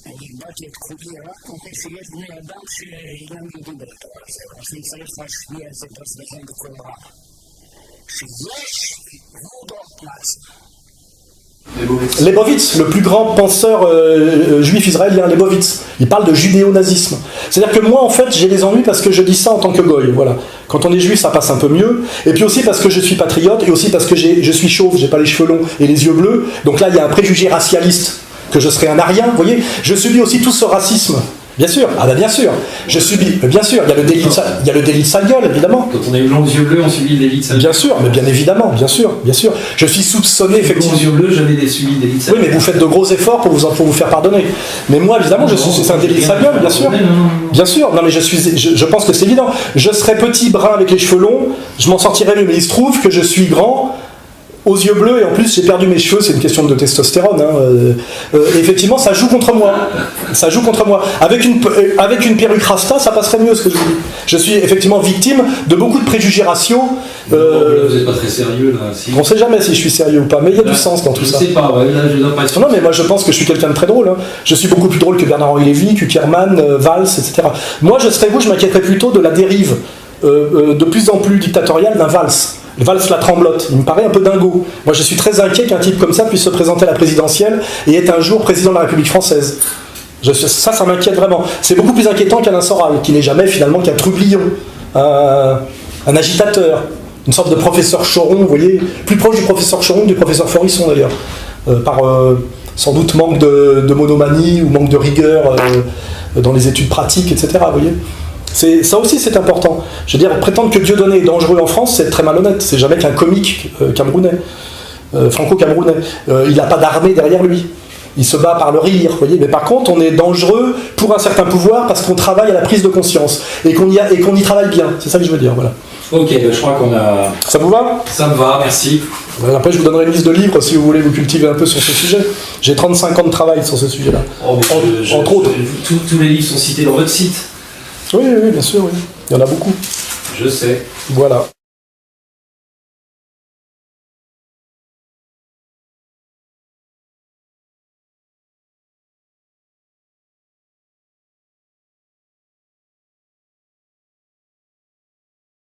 אני באתי את חולי רק מפני שיש בני אדם שאינם יודעים את התורה הזה, ואני צריך להשמיע את זה בצדכם בכל רע. שיש יהודות נאצים. Leibovitz, le plus grand penseur juif israélien, Leibovitz, il parle de judéo-nazisme. C'est-à-dire que moi, en fait, j'ai des ennuis parce que je dis ça en tant que goy, voilà. Quand on est juif, ça passe un peu mieux. Et puis aussi parce que je suis patriote, et aussi parce que je suis chauve, j'ai pas les cheveux longs et les yeux bleus. Donc là, il y a un préjugé racialiste que je serais un arien, vous voyez. Je subis aussi tout ce racisme. Bien sûr, ah ben bien sûr, je subis, bien sûr, il y a le délit de sale gueule, évidemment. Quand on a eu blanc aux yeux bleus, on subit le délit de sale gueule. Bien sûr, mais bien évidemment, bien sûr. Je suis soupçonné, effectivement. Aux yeux bleus, j'avais subi le délit de sale gueule. Oui, mais vous faites de gros efforts pour vous faire pardonner. Mais moi, évidemment, c'est un délit de sale gueule, bien sûr. Bien sûr, non mais je pense que c'est évident. Je serais petit, brun, avec les cheveux longs, je m'en sortirais mieux, mais il se trouve que je suis grand, aux yeux bleus, et en plus j'ai perdu mes cheveux, c'est une question de testostérone. Effectivement, ça joue contre moi. Ça joue contre moi. Avec une perruque rasta, ça passerait mieux, ce que je vous dis. Je suis effectivement victime de beaucoup de préjugés raciaux. Vous n'êtes pas très sérieux là. Si. On ne sait jamais si je suis sérieux ou pas, mais il y a du sens dans tout ça. Je ne sais pas, ouais, là je dois pas être... Non, mais moi je pense que je suis quelqu'un de très drôle. Hein. Je suis beaucoup plus drôle que Bernard-Henri Lévy, Kuckerman, Valls, etc. Moi, je m'inquiéterais plutôt de la dérive de plus en plus dictatoriale d'un Valls. Valls la tremblote, il me paraît un peu dingo. Moi je suis très inquiet qu'un type comme ça puisse se présenter à la présidentielle et être un jour président de la République française. Ça m'inquiète vraiment. C'est beaucoup plus inquiétant qu'Alain Soral, qui n'est jamais finalement qu'un trublion, un agitateur, une sorte de professeur Choron, vous voyez, plus proche du professeur Choron que du professeur Forisson d'ailleurs, par sans doute manque de monomanie ou manque de rigueur dans les études pratiques, etc. Vous voyez. Ça aussi c'est important. Je veux dire, prétendre que Dieudonné est dangereux en France, c'est très malhonnête. C'est jamais qu'un comique camerounais, franco-camerounais. Il n'a pas d'armée derrière lui. Il se bat par le rire, vous voyez. Mais par contre, on est dangereux pour un certain pouvoir parce qu'on travaille à la prise de conscience et qu'on y travaille bien. C'est ça que je veux dire, voilà. Ok, je crois qu'on a... Ça vous va? Ça me va, merci. Après, je vous donnerai une liste de livres si vous voulez vous cultiver un peu sur ce sujet. J'ai 35 ans de travail sur ce sujet-là. Entre autres. Tous les livres sont cités dans votre site. Oui, bien sûr, oui. Il y en a beaucoup. Je sais. Voilà.